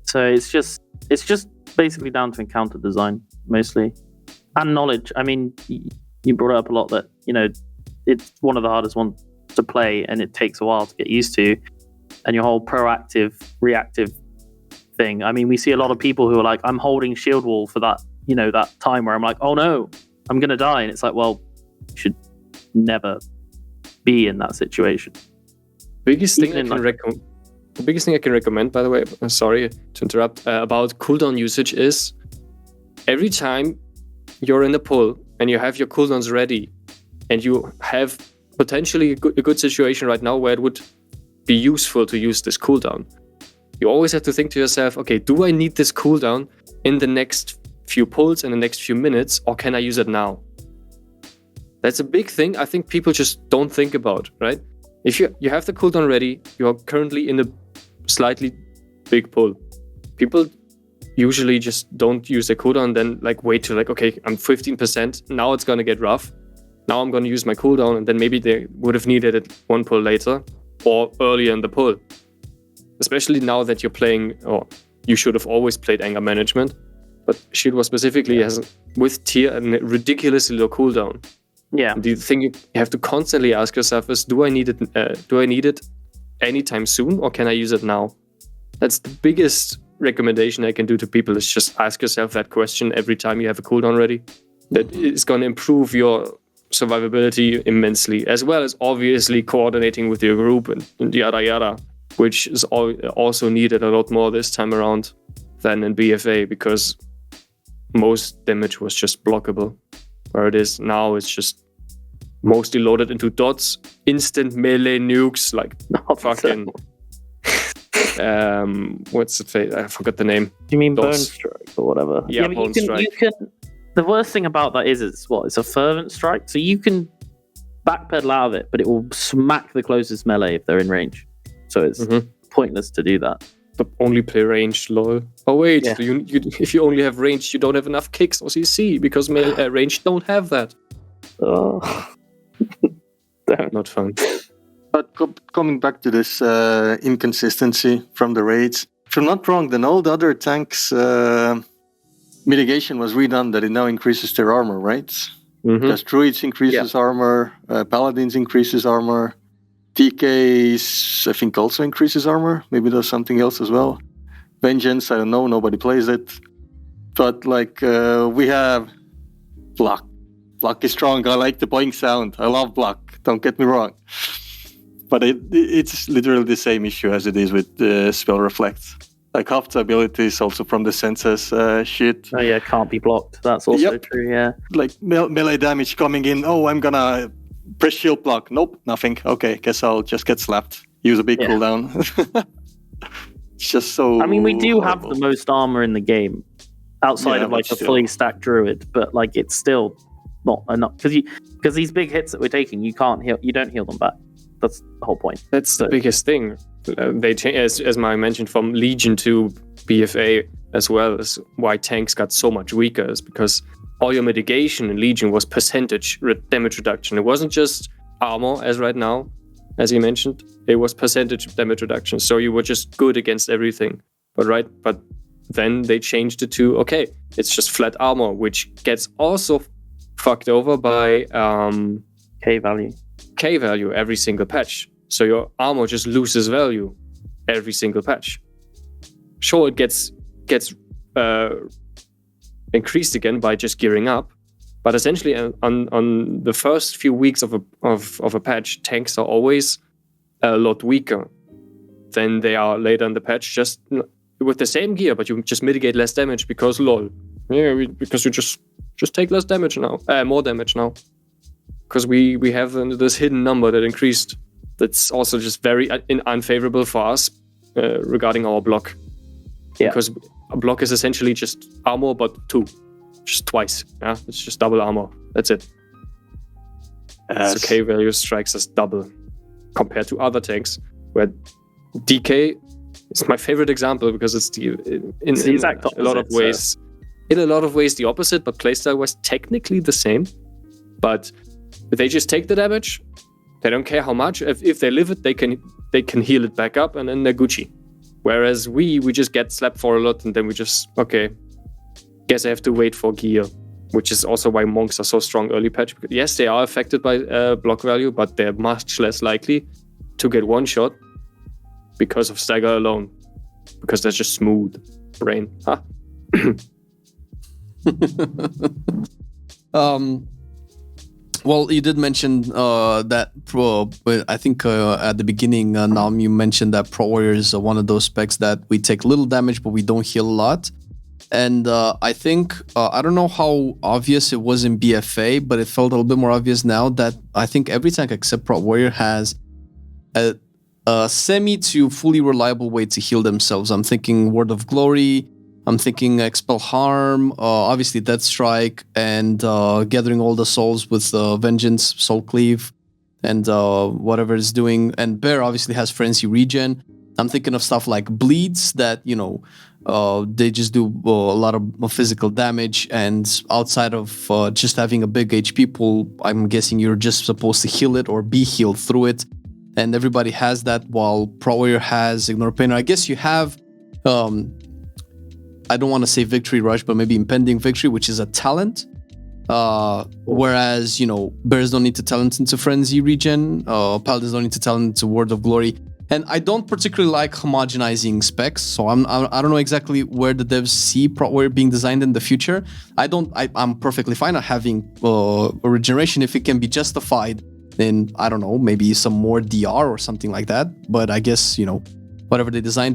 Speaker 2: so it's just basically down to encounter design mostly, and knowledge. I mean, you brought up a lot that it's one of the hardest ones to play, and it takes a while to get used to. And your whole proactive, reactive thing. I mean, we see a lot of people who are like, I'm holding Shield Wall for that, that time where I'm like, oh no, I'm gonna die, and it's like, well, you should never be in that situation.
Speaker 3: The biggest thing I can recommend, by the way, sorry to interrupt, about cooldown usage is every time you're in a pull and you have your cooldowns ready, and you have potentially a good situation right now where it would be useful to use this cooldown, you always have to think to yourself, okay, do I need this cooldown in the next few pulls, in the next few minutes, or can I use it now? That's a big thing I think people just don't think about, right? If you have the cooldown ready, you're currently in a slightly big pull. People usually just don't use the cooldown, then wait till okay, I'm 15%, now it's gonna get rough. Now I'm gonna use my cooldown, and then maybe they would have needed it one pull later or earlier in the pull. Especially now that you're playing, or you should have always played anger management. But Shield Wars specifically has, with tier, a ridiculously low cooldown.
Speaker 2: Yeah.
Speaker 3: The thing you have to constantly ask yourself is, do I need it anytime soon, or can I use it now? That's the biggest recommendation I can do to people, is just ask yourself that question every time you have a cooldown ready. That is going to improve your survivability immensely, as well as obviously coordinating with your group and yada yada, which is also needed a lot more this time around than in BFA, because most damage was just blockable. Where it is now, it's just mostly loaded into dots, instant melee nukes, like fucking what's the face? I forgot the name.
Speaker 2: Do you mean
Speaker 3: Bone
Speaker 2: Bone Strike or whatever?
Speaker 3: Yeah,
Speaker 2: but
Speaker 3: Bone Strike.
Speaker 2: You can. The worst thing about that is it's a fervent strike, so you can backpedal out of it, but it will smack the closest melee if they're in range. So it's pointless to do that.
Speaker 3: But only play ranged, lol. Oh wait,
Speaker 2: Yeah.
Speaker 3: if you only have ranged, you don't have enough kicks or CC, because ranged don't have that.
Speaker 2: Oh.
Speaker 3: Not fun.
Speaker 4: But coming back to this inconsistency from the raids, if I'm not wrong, then all the other tanks mitigation was redone, that it now increases their armor, right? Because druids increases armor, paladins increases armor, TKs I think also increases armor. Maybe does something else as well. Vengeance, I don't know, nobody plays it. But like we have block. Block is strong. I like the boing sound. I love block. Don't get me wrong. But it's literally the same issue as it is with spell reflect. Like half the abilities also from the senses shit.
Speaker 2: Oh yeah, can't be blocked. That's also true, yeah.
Speaker 4: Like melee damage coming in. Oh, I'm gonna press shield block. Nope, nothing. Okay, guess I'll just get slapped. Use a big cooldown. It's just so...
Speaker 2: I mean, we do have the most armor in the game, outside of like a
Speaker 4: still.
Speaker 2: fully stacked druid, but like it's still not enough, because these big hits that we're taking, you don't heal them back. That's the whole point.
Speaker 3: That's the biggest thing. They changed, as I mentioned, from Legion to BFA, as well as why tanks got so much weaker, is because all your mitigation in Legion was percentage damage reduction. It wasn't just armor, as right now, as you mentioned. It was percentage damage reduction. So you were just good against everything. But then they changed it to, okay, it's just flat armor, which gets also fucked over by
Speaker 2: K value
Speaker 3: every single patch. So your armor just loses value every single patch. Sure, it gets increased again by just gearing up, but essentially on the first few weeks of a patch, tanks are always a lot weaker than they are later in the patch, just with the same gear, but you just mitigate less damage because lol. Yeah, because you just take less damage now, more damage now, because we have this hidden number that increased. That's also just very unfavorable for us regarding our block.
Speaker 2: Yeah.
Speaker 3: Because a block is essentially just armor, but just twice. Yeah, it's just double armor. That's it. So K value strikes us double compared to other tanks, where DK is my favorite example, because it's in a lot of ways. In a lot of ways the opposite, but playstyle was technically the same. But they just take the damage. They don't care how much. If they live it, they can heal it back up, and then they're Gucci. Whereas we just get slapped for a lot, and then we just, okay, guess I have to wait for gear, which is also why monks are so strong early patch. Yes, they are affected by block value, but they're much less likely to get one shot because of stagger alone, because they're just smooth brain. Huh?
Speaker 1: Well, you did mention that pro. I think at the beginning, Nam, you mentioned that Pro Warrior is one of those specs that we take little damage, but we don't heal a lot. And I think, I don't know how obvious it was in BFA, but it felt a little bit more obvious now that I think every tank except Pro Warrior has a semi to fully reliable way to heal themselves. I'm thinking Word of Glory, I'm thinking Expel Harm, obviously Death Strike, and Gathering All the Souls with Vengeance, Soul Cleave, and whatever it's doing. And Bear obviously has Frenzy Regen. I'm thinking of stuff like Bleeds that, they just do a lot of physical damage. And outside of just having a big HP pool, I'm guessing you're just supposed to heal it or be healed through it. And everybody has that, while Pro Warrior has Ignore Pain. I guess you have... I don't want to say victory rush, but maybe impending victory, which is a talent. Whereas, bears don't need to talent into frenzy regen, paladins don't need to talent into word of glory. And I don't particularly like homogenizing specs, so I don't know exactly where the devs see prot warrior being designed in the future. I'm perfectly fine at having regeneration if it can be justified. Then I don't know, maybe some more DR or something like that. But I guess whatever they design.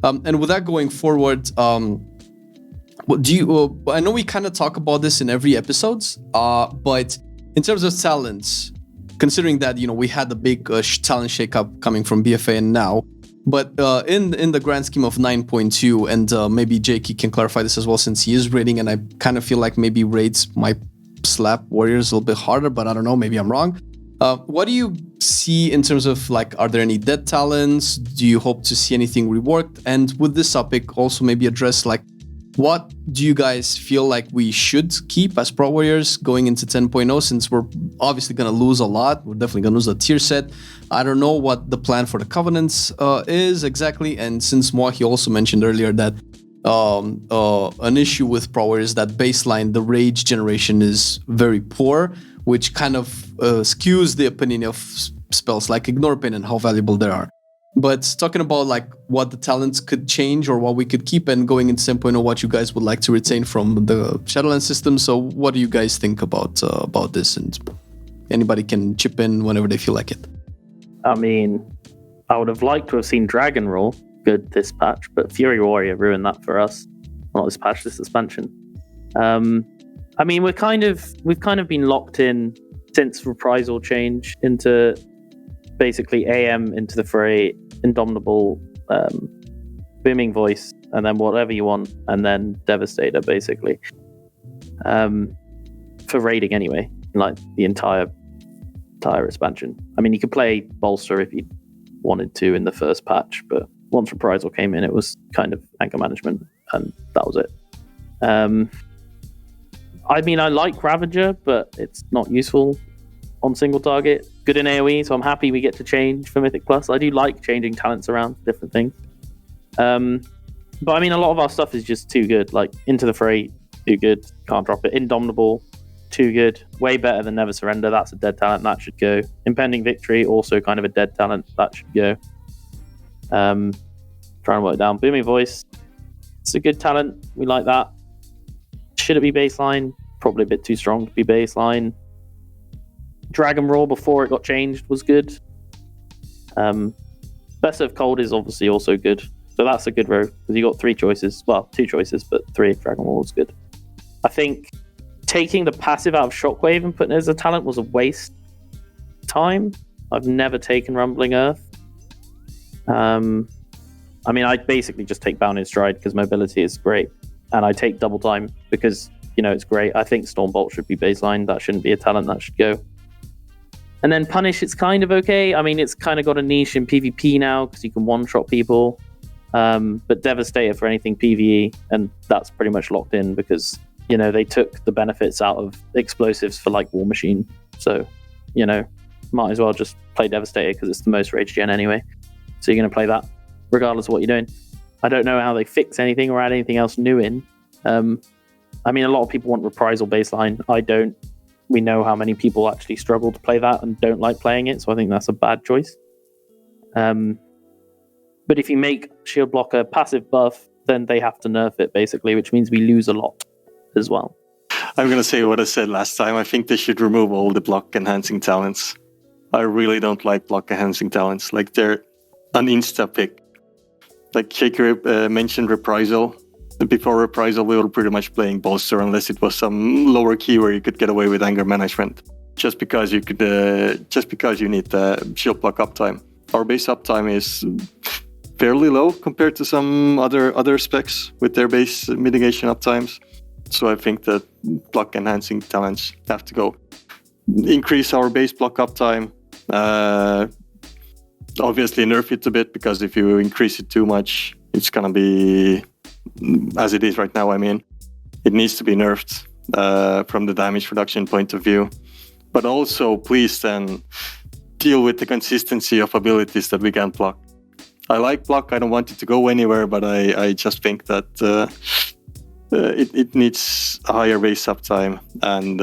Speaker 1: And with that going forward, what do you? I know we kind of talk about this in every episodes, but in terms of talents. Considering that we had the big talent shakeup coming from BFA and now, but in the grand scheme of 9.2, and maybe Jakey can clarify this as well since he is raiding, and I kind of feel like maybe raids might slap warriors a little bit harder, but I don't know, maybe I'm wrong. What do you see in terms of are there any dead talents? Do you hope to see anything reworked? And with this topic, also maybe address what do you guys feel like we should keep as Prot Warriors going into 10.0, since we're obviously going to lose a lot. We're definitely going to lose a tier set. I don't know what the plan for the Covenants is exactly. And since Mwahi also mentioned earlier that an issue with Prot Warriors is that baseline, the rage generation is very poor, which kind of skews the opinion of spells like Ignore Pain and how valuable they are. But talking about what the talents could change or what we could keep, and going into 10.0, what you guys would like to retain from the Shadowlands system. So what do you guys think about this? And anybody can chip in whenever they feel like it.
Speaker 2: I mean, I would have liked to have seen Dragon Roll good this patch, but Fury Warrior ruined that for us. Not this patch, this expansion. I mean, we've kind of been locked in since Reprisal change into basically AM into the fray, Indomitable, Booming Voice, and then whatever you want, and then Devastator, basically. For raiding anyway, the entire expansion. I mean, you could play Bolster if you wanted to in the first patch, but once Reprisal came in, it was kind of anchor management, and that was it. I mean, I like Ravager, but it's not useful on single target. Good in AoE, so I'm happy we get to change for Mythic Plus. I do like changing talents around different things. But I mean, a lot of our stuff is just too good. Into the Fray, too good. Can't drop it. Indomitable, too good. Way better than Never Surrender. That's a dead talent. That should go. Impending Victory, also kind of a dead talent. That should go. Trying to work it down. Booming Voice, it's a good talent. We like that. Should it be baseline? Probably a bit too strong to be baseline. Dragon Roar before it got changed was good. Best of Cold is obviously also good. So that's a good row because you got 3 choices. Well, 2 choices, but 3 Dragon Roar was good. I think taking the passive out of Shockwave and putting it as a talent was a waste of time. I've never taken Rumbling Earth. I mean, I basically just take Bound in Stride because mobility is great. And I take Double Time because, it's great. I think Stormbolt should be baseline. That shouldn't be a talent. That should go. And then Punish, it's kind of okay. I mean, it's kind of got a niche in PvP now because you can one-shot people. But Devastator for anything PvE, and that's pretty much locked in because, they took the benefits out of explosives for War Machine. So, might as well just play Devastator because it's the most rage gen anyway. So you're going to play that regardless of what you're doing. I don't know how they fix anything or add anything else new in. I mean, a lot of people want Reprisal baseline. I don't. We know how many people actually struggle to play that and don't like playing it, so I think that's a bad choice. But if you make Shield Blocker passive buff, then they have to nerf it, basically, which means we lose a lot as well.
Speaker 4: I'm going to say what I said last time. I think they should remove all the block-enhancing talents. I really don't like block-enhancing talents. They're an insta-pick. Jakey mentioned Reprisal. Before Reprisal, we were pretty much playing Bolster unless it was some lower key where you could get away with anger management. Just because you need the shield block uptime. Our base uptime is fairly low compared to some other specs with their base mitigation uptimes. So I think that block enhancing talents have to go. Increase our base block uptime. Obviously nerf it a bit because if you increase it too much, it's gonna be as it is right now. I mean, it needs to be nerfed from the damage reduction point of view. But also, please then deal with the consistency of abilities that we can't block. I like block. I don't want it to go anywhere, but I just think that it needs a higher base uptime, and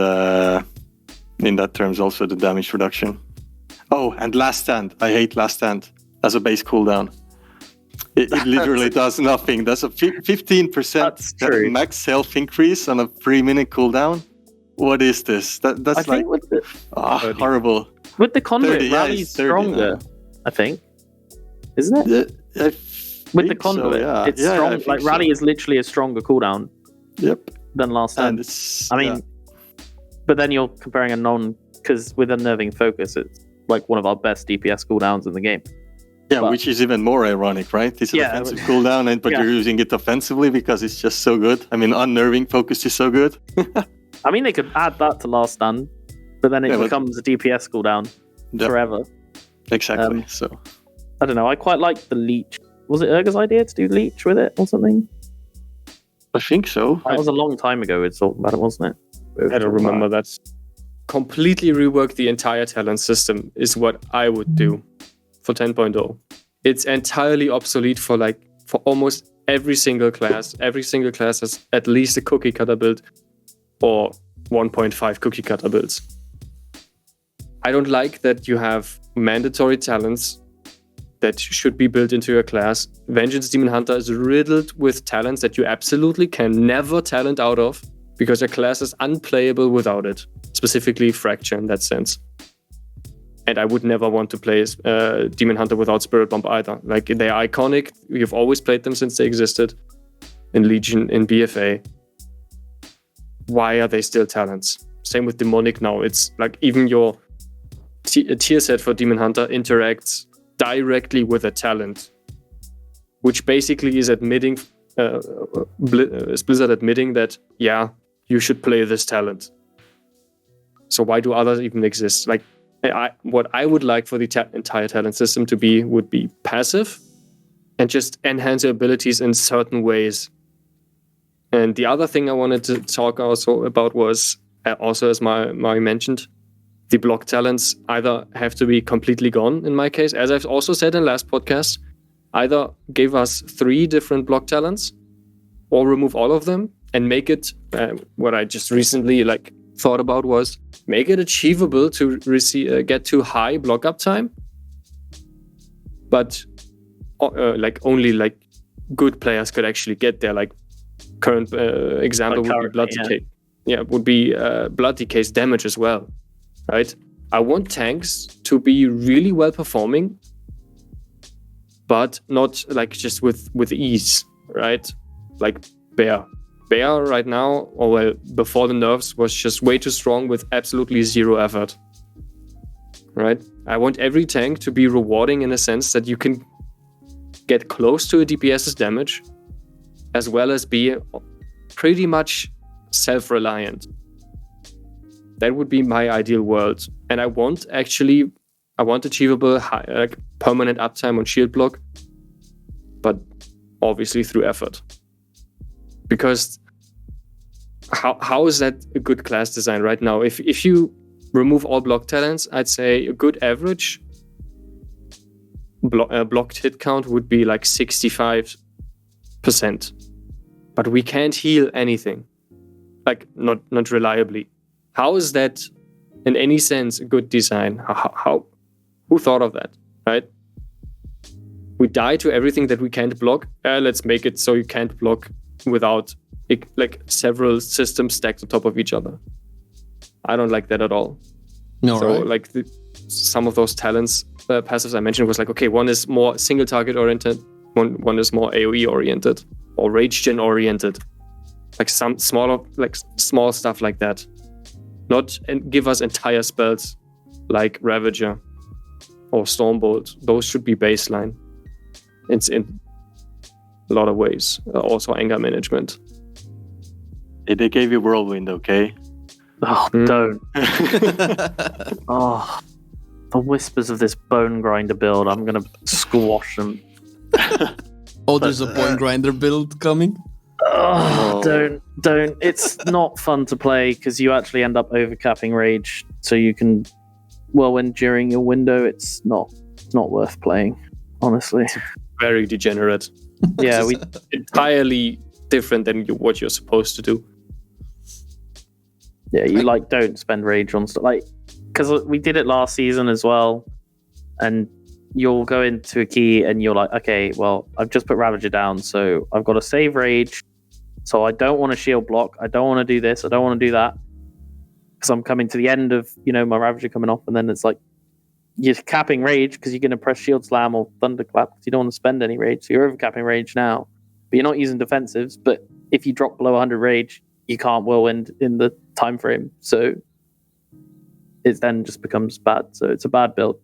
Speaker 4: in that terms also the damage reduction. Oh, and last stand. I hate last stand as a base cooldown. It literally does nothing. That's a 15% max health increase on a 3-minute cooldown. What is this? That's like horrible.
Speaker 2: With the conduit, Rally's stronger, I think. Isn't it? With the conduit, it's strong. Like Rally is literally a stronger cooldown. Than last stand. But then you're comparing because with Unnerving Focus, it's like one of our best DPS cooldowns in the game.
Speaker 4: Yeah, which is even more ironic, right? It's an offensive cooldown, but you're using it offensively because it's just so good. I mean, Unnerving Focus is so good.
Speaker 2: I mean, they could add that to Last Stand, but then it becomes a DPS cooldown forever.
Speaker 4: Exactly. So
Speaker 2: I don't know. I quite like the Leech. Was it Urga's idea to do Leech with it or something?
Speaker 4: I think so.
Speaker 2: That was a long time ago we talked about it, wasn't it?
Speaker 3: I don't remember that. Completely rework the entire talent system is what I would do for 10.0. It's entirely obsolete for almost every single class. Every single class has at least a cookie cutter build or 1.5 cookie cutter builds. I don't like that you have mandatory talents that should be built into your class. Vengeance Demon Hunter is riddled with talents that you absolutely can never talent out of because your class is unplayable without it. Specifically Fracture in that sense. And I would never want to play Demon Hunter without Spirit Bomb either. Like, they're iconic. We've always played them since they existed in Legion, in BFA. Why are they still talents? Same with Demonic now. It's like even your tier set for Demon Hunter interacts directly with a talent, which basically is admitting, Blizzard admitting that, yeah, you should play this talent. So why do others even exist? Like, what I would like for the entire talent system to be would be passive and just enhance your abilities in certain ways. And the other thing I wanted to talk also about was, also as Mari mentioned, the block talents either have to be completely gone in my case. As I've also said in last podcast, either give us 3 different block talents or remove all of them and make it, what I just recently thought about was make it achievable to get to high block uptime, but only good players could actually get there. Like current example would be Blood Decay. Yeah, would be Blood Decay's damage as well, right? I want tanks to be really well performing, but not just with ease, right? Like Bear right now, or before the nerfs, was just way too strong with absolutely zero effort. Right? I want every tank to be rewarding in a sense that you can get close to a DPS's damage, as well as be pretty much self-reliant. That would be my ideal world. And I want achievable permanent uptime on shield block, but obviously through effort. Because how is that a good class design right now? If you remove all block talents, I'd say a good average blocked hit count would be 65%. But we can't heal anything, not reliably. How is that in any sense a good design? Who thought of that, right? We die to everything that we can't block. Let's make it so you can't block without several systems stacked on top of each other. I don't like that at all.
Speaker 1: No,
Speaker 3: so
Speaker 1: right?
Speaker 3: Some of those talents, passives I mentioned was okay, one is more single target oriented, one is more AoE oriented or rage gen oriented, some small stuff like that. Not give us entire spells like Ravager or Stormbolt. Those should be baseline. It's in a lot of ways. Also anger management.
Speaker 4: They gave you Whirlwind, okay?
Speaker 2: Oh, don't. Oh, the whispers of this bone grinder build. I'm going to squash them.
Speaker 1: There's a bone grinder build coming?
Speaker 2: Oh, don't. It's not fun to play because you actually end up overcapping rage. So you can whirlwind during your window. It's not worth playing, honestly.
Speaker 3: very degenerate.
Speaker 2: Yeah, we
Speaker 3: Entirely different than what you're supposed to do.
Speaker 2: Yeah, you like don't spend rage on stuff like because we did it last season as well, and you'll go into a key and you're like, okay, well, I've just put Ravager down, so I've got to save rage, so I don't want to shield block, I don't want to do this, I don't want to do that, because I'm coming to the end of my Ravager coming off, and then it's like you're capping rage because you're going to press shield slam or thunderclap because you don't want to spend any rage, so you're over capping rage now, but you're not using defensives. But if you drop below 100 rage, you can't whirlwind in the time frame, so it then just becomes bad. So it's a bad build.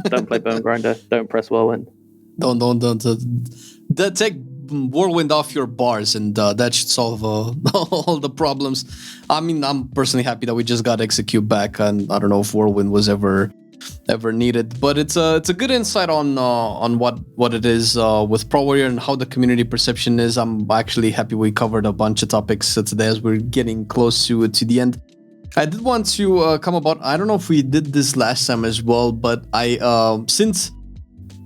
Speaker 2: Don't play Bone Grinder. Don't press whirlwind.
Speaker 1: Don't. Take whirlwind off your bars, and that should solve all the problems. I mean, I'm personally happy that we just got execute back, and I don't know if whirlwind was ever needed, but it's a good insight on what it is with Pro Warrior and how the community perception is. I'm actually happy we covered a bunch of topics today as we're getting close to the end. I did want to come about, I don't know if we did this last time as well, but since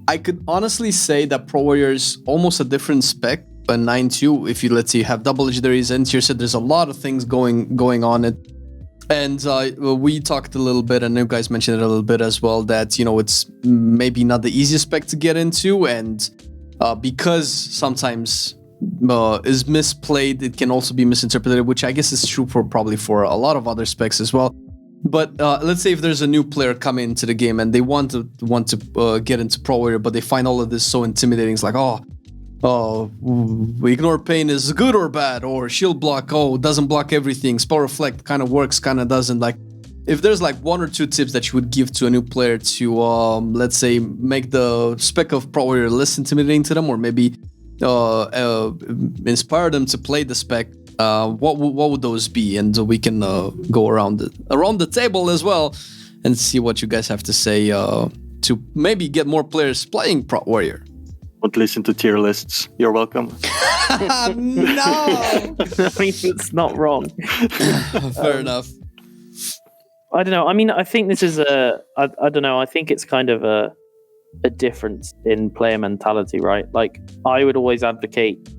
Speaker 1: I could honestly say that Pro Warrior is almost a different spec than 9.2. If you, let's say, you have double legendaries and tier set, there's a lot of things going on it. And we talked a little bit, and you guys mentioned it a little bit as well, that, it's maybe not the easiest spec to get into, and because sometimes is misplayed, it can also be misinterpreted, which I guess is true probably for a lot of other specs as well. But let's say if there's a new player coming into the game and they want to get into Pro Warrior, but they find all of this so intimidating. It's like, ignore pain is good or bad, or shield block, doesn't block everything, spell reflect kind of works, kind of doesn't. Like, if there's like one or two tips that you would give to a new player to let's say make the spec of Pro Warrior less intimidating to them, or maybe inspire them to play the spec, what would those be? And we can go around the table as well and see what you guys have to say to maybe get more players playing Pro Warrior.
Speaker 4: Don't listen to tier lists. You're welcome.
Speaker 1: No.
Speaker 2: I mean, it's not wrong.
Speaker 1: Fair enough.
Speaker 2: I don't know. I mean, I think this is I don't know. I think it's kind of a difference in player mentality, right? Like, I would always advocate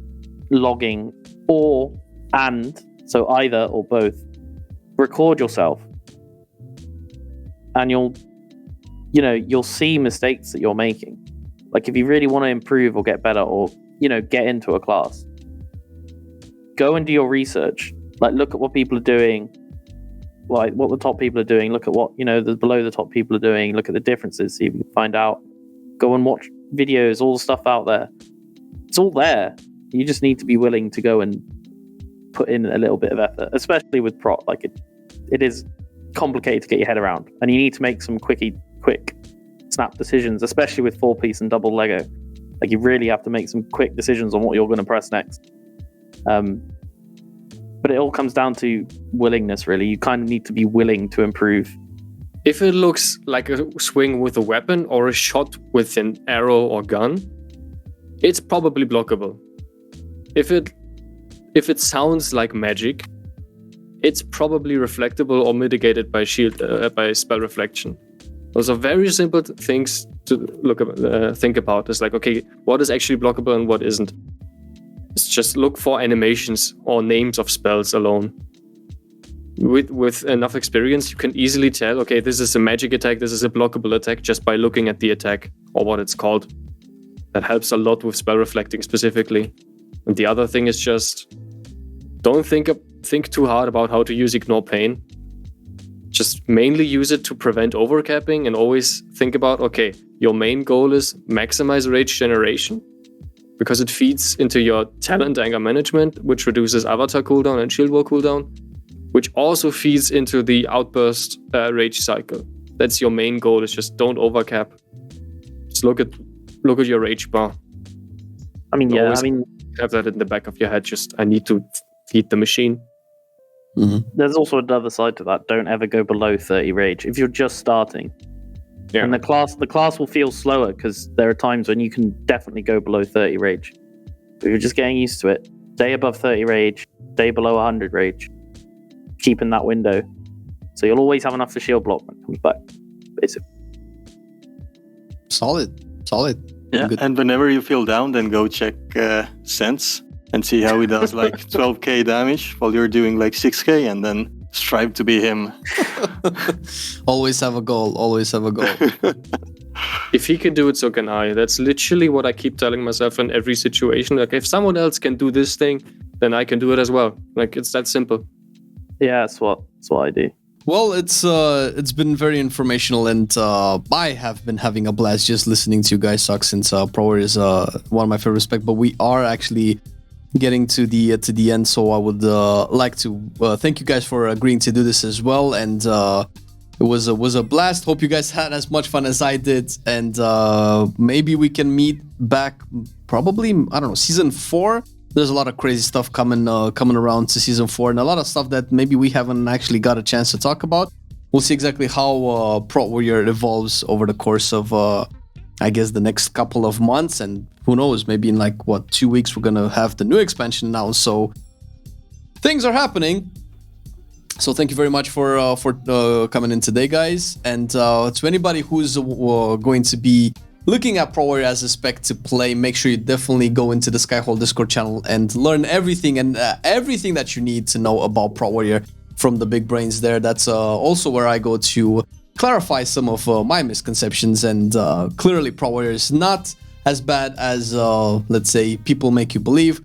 Speaker 2: logging so either or both. Record yourself, and you'll see mistakes that you're making. Like, if you really want to improve or get better, or get into a class, go and do your research. Like, look at what people are doing, like what the top people are doing. Look at what the below the top people are doing. Look at the differences, see if you can find out. Go and watch videos, all the stuff out there. It's all there. You just need to be willing to go and put in a little bit of effort, especially with Prot. Like, it is complicated to get your head around, and you need to make some quick snap decisions, especially with 4-piece and double Lego. Like, you really have to make some quick decisions on what you're going to press next. But it all comes down to willingness, really. You kind of need to be willing to improve.
Speaker 3: If it looks like a swing with a weapon or a shot with an arrow or gun, it's probably blockable. If it sounds like magic, it's probably reflectable or mitigated by by spell reflection. Those are very simple things to think about. It's like, okay, what is actually blockable and what isn't? It's just look for animations or names of spells alone. With enough experience, you can easily tell, okay, this is a magic attack, this is a blockable attack, just by looking at the attack or what it's called. That helps a lot with spell reflecting specifically. And the other thing is just don't think too hard about how to use Ignore Pain. Just mainly use it to prevent overcapping, and always think about, okay, your main goal is maximize rage generation, because it feeds into your talent anger management, which reduces avatar cooldown and shield wall cooldown, which also feeds into the outburst rage cycle. That's your main goal, is just don't overcap. Just look at your rage bar.
Speaker 2: I mean,
Speaker 3: have that in the back of your head. Just, I need to feed the machine.
Speaker 1: Mm-hmm.
Speaker 2: There's also another side to that. Don't ever go below 30 rage if you're just starting.
Speaker 3: Yeah.
Speaker 2: And the class will feel slower, because there are times when you can definitely go below 30 rage. But you're just getting used to it. Stay above 30 rage, stay below 100 rage. Keep in that window. So you'll always have enough for shield block when it comes back. Basically.
Speaker 1: Solid.
Speaker 4: Yeah, and whenever you feel down, then go check Sense and see how he does like 12k damage while you're doing like 6k, and then strive to be him.
Speaker 1: Always have a goal. Always have a goal.
Speaker 3: If he can do it, so can I. That's literally what I keep telling myself in every situation. Like, if someone else can do this thing, then I can do it as well. Like, it's that simple.
Speaker 2: Yeah, that's what I do.
Speaker 1: Well, it's been very informational, and I have been having a blast just listening to you guys talk, since Pro Warrior is one of my favorite spec. But we are actually getting to the end, so I would like to thank you guys for agreeing to do this as well. And it was a blast. Hope you guys had as much fun as I did, and maybe we can meet back probably, I don't know, season 4. There's a lot of crazy stuff coming around to season 4, and a lot of stuff that maybe we haven't actually got a chance to talk about. We'll see exactly how Pro Warrior evolves over the course of I guess the next couple of months, and who knows, maybe in like 2 weeks we're gonna have the new expansion now. So things are happening. So thank you very much for coming in today, guys. And to anybody who's going to be looking at Pro Warrior as a spec to play, make sure you definitely go into the Skyhole Discord channel and learn everything that you need to know about Pro Warrior from the big brains there. That's also where I go to clarify some of my misconceptions, and clearly Pro Warrior is not as bad as let's say people make you believe.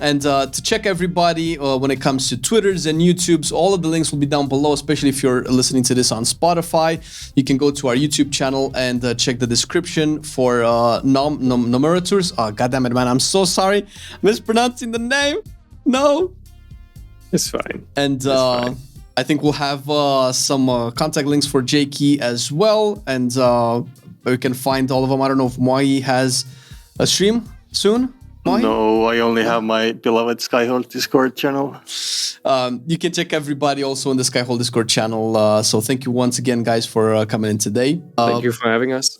Speaker 1: And to check everybody when it comes to Twitters and YouTubes, all of the links will be down below, especially if you're listening to this on Spotify. You can go to our YouTube channel and check the description for Nomeratur. Oh, goddammit, man, I'm so sorry. Mispronouncing the name. No.
Speaker 3: It's fine.
Speaker 1: And I think we'll have some contact links for Jakey as well. And you can find all of them. I don't know if Mwahi has a stream soon. Mwahi?
Speaker 4: No, I only have my beloved Skyhole Discord channel.
Speaker 1: You can check everybody also in the Skyhole Discord channel. So thank you once again, guys, for coming in today.
Speaker 3: Thank you for having us.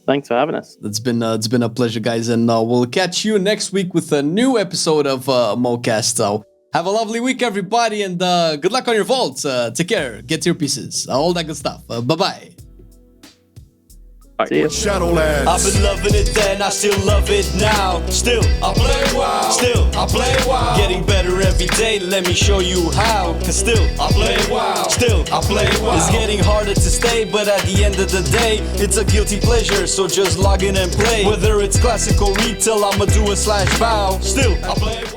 Speaker 2: Thanks for having us.
Speaker 1: It's been a pleasure, guys, and we'll catch you next week with a new episode of Mocast. So have a lovely week, everybody, and good luck on your vaults. Take care, get your pieces, all that good stuff. Bye-bye.
Speaker 2: See ya.
Speaker 5: Shadowlands.
Speaker 6: I've been loving it then, I still love it now. Still, I play WoW. Still, I play WoW. Getting better every day, let me show you how. Cause still, I play WoW. Still, I play WoW. It's getting harder to stay, but at the end of the day, it's a guilty pleasure, so just log in and play. Whether it's classic or retail, I'ma do a /bow. Still, I play WoW.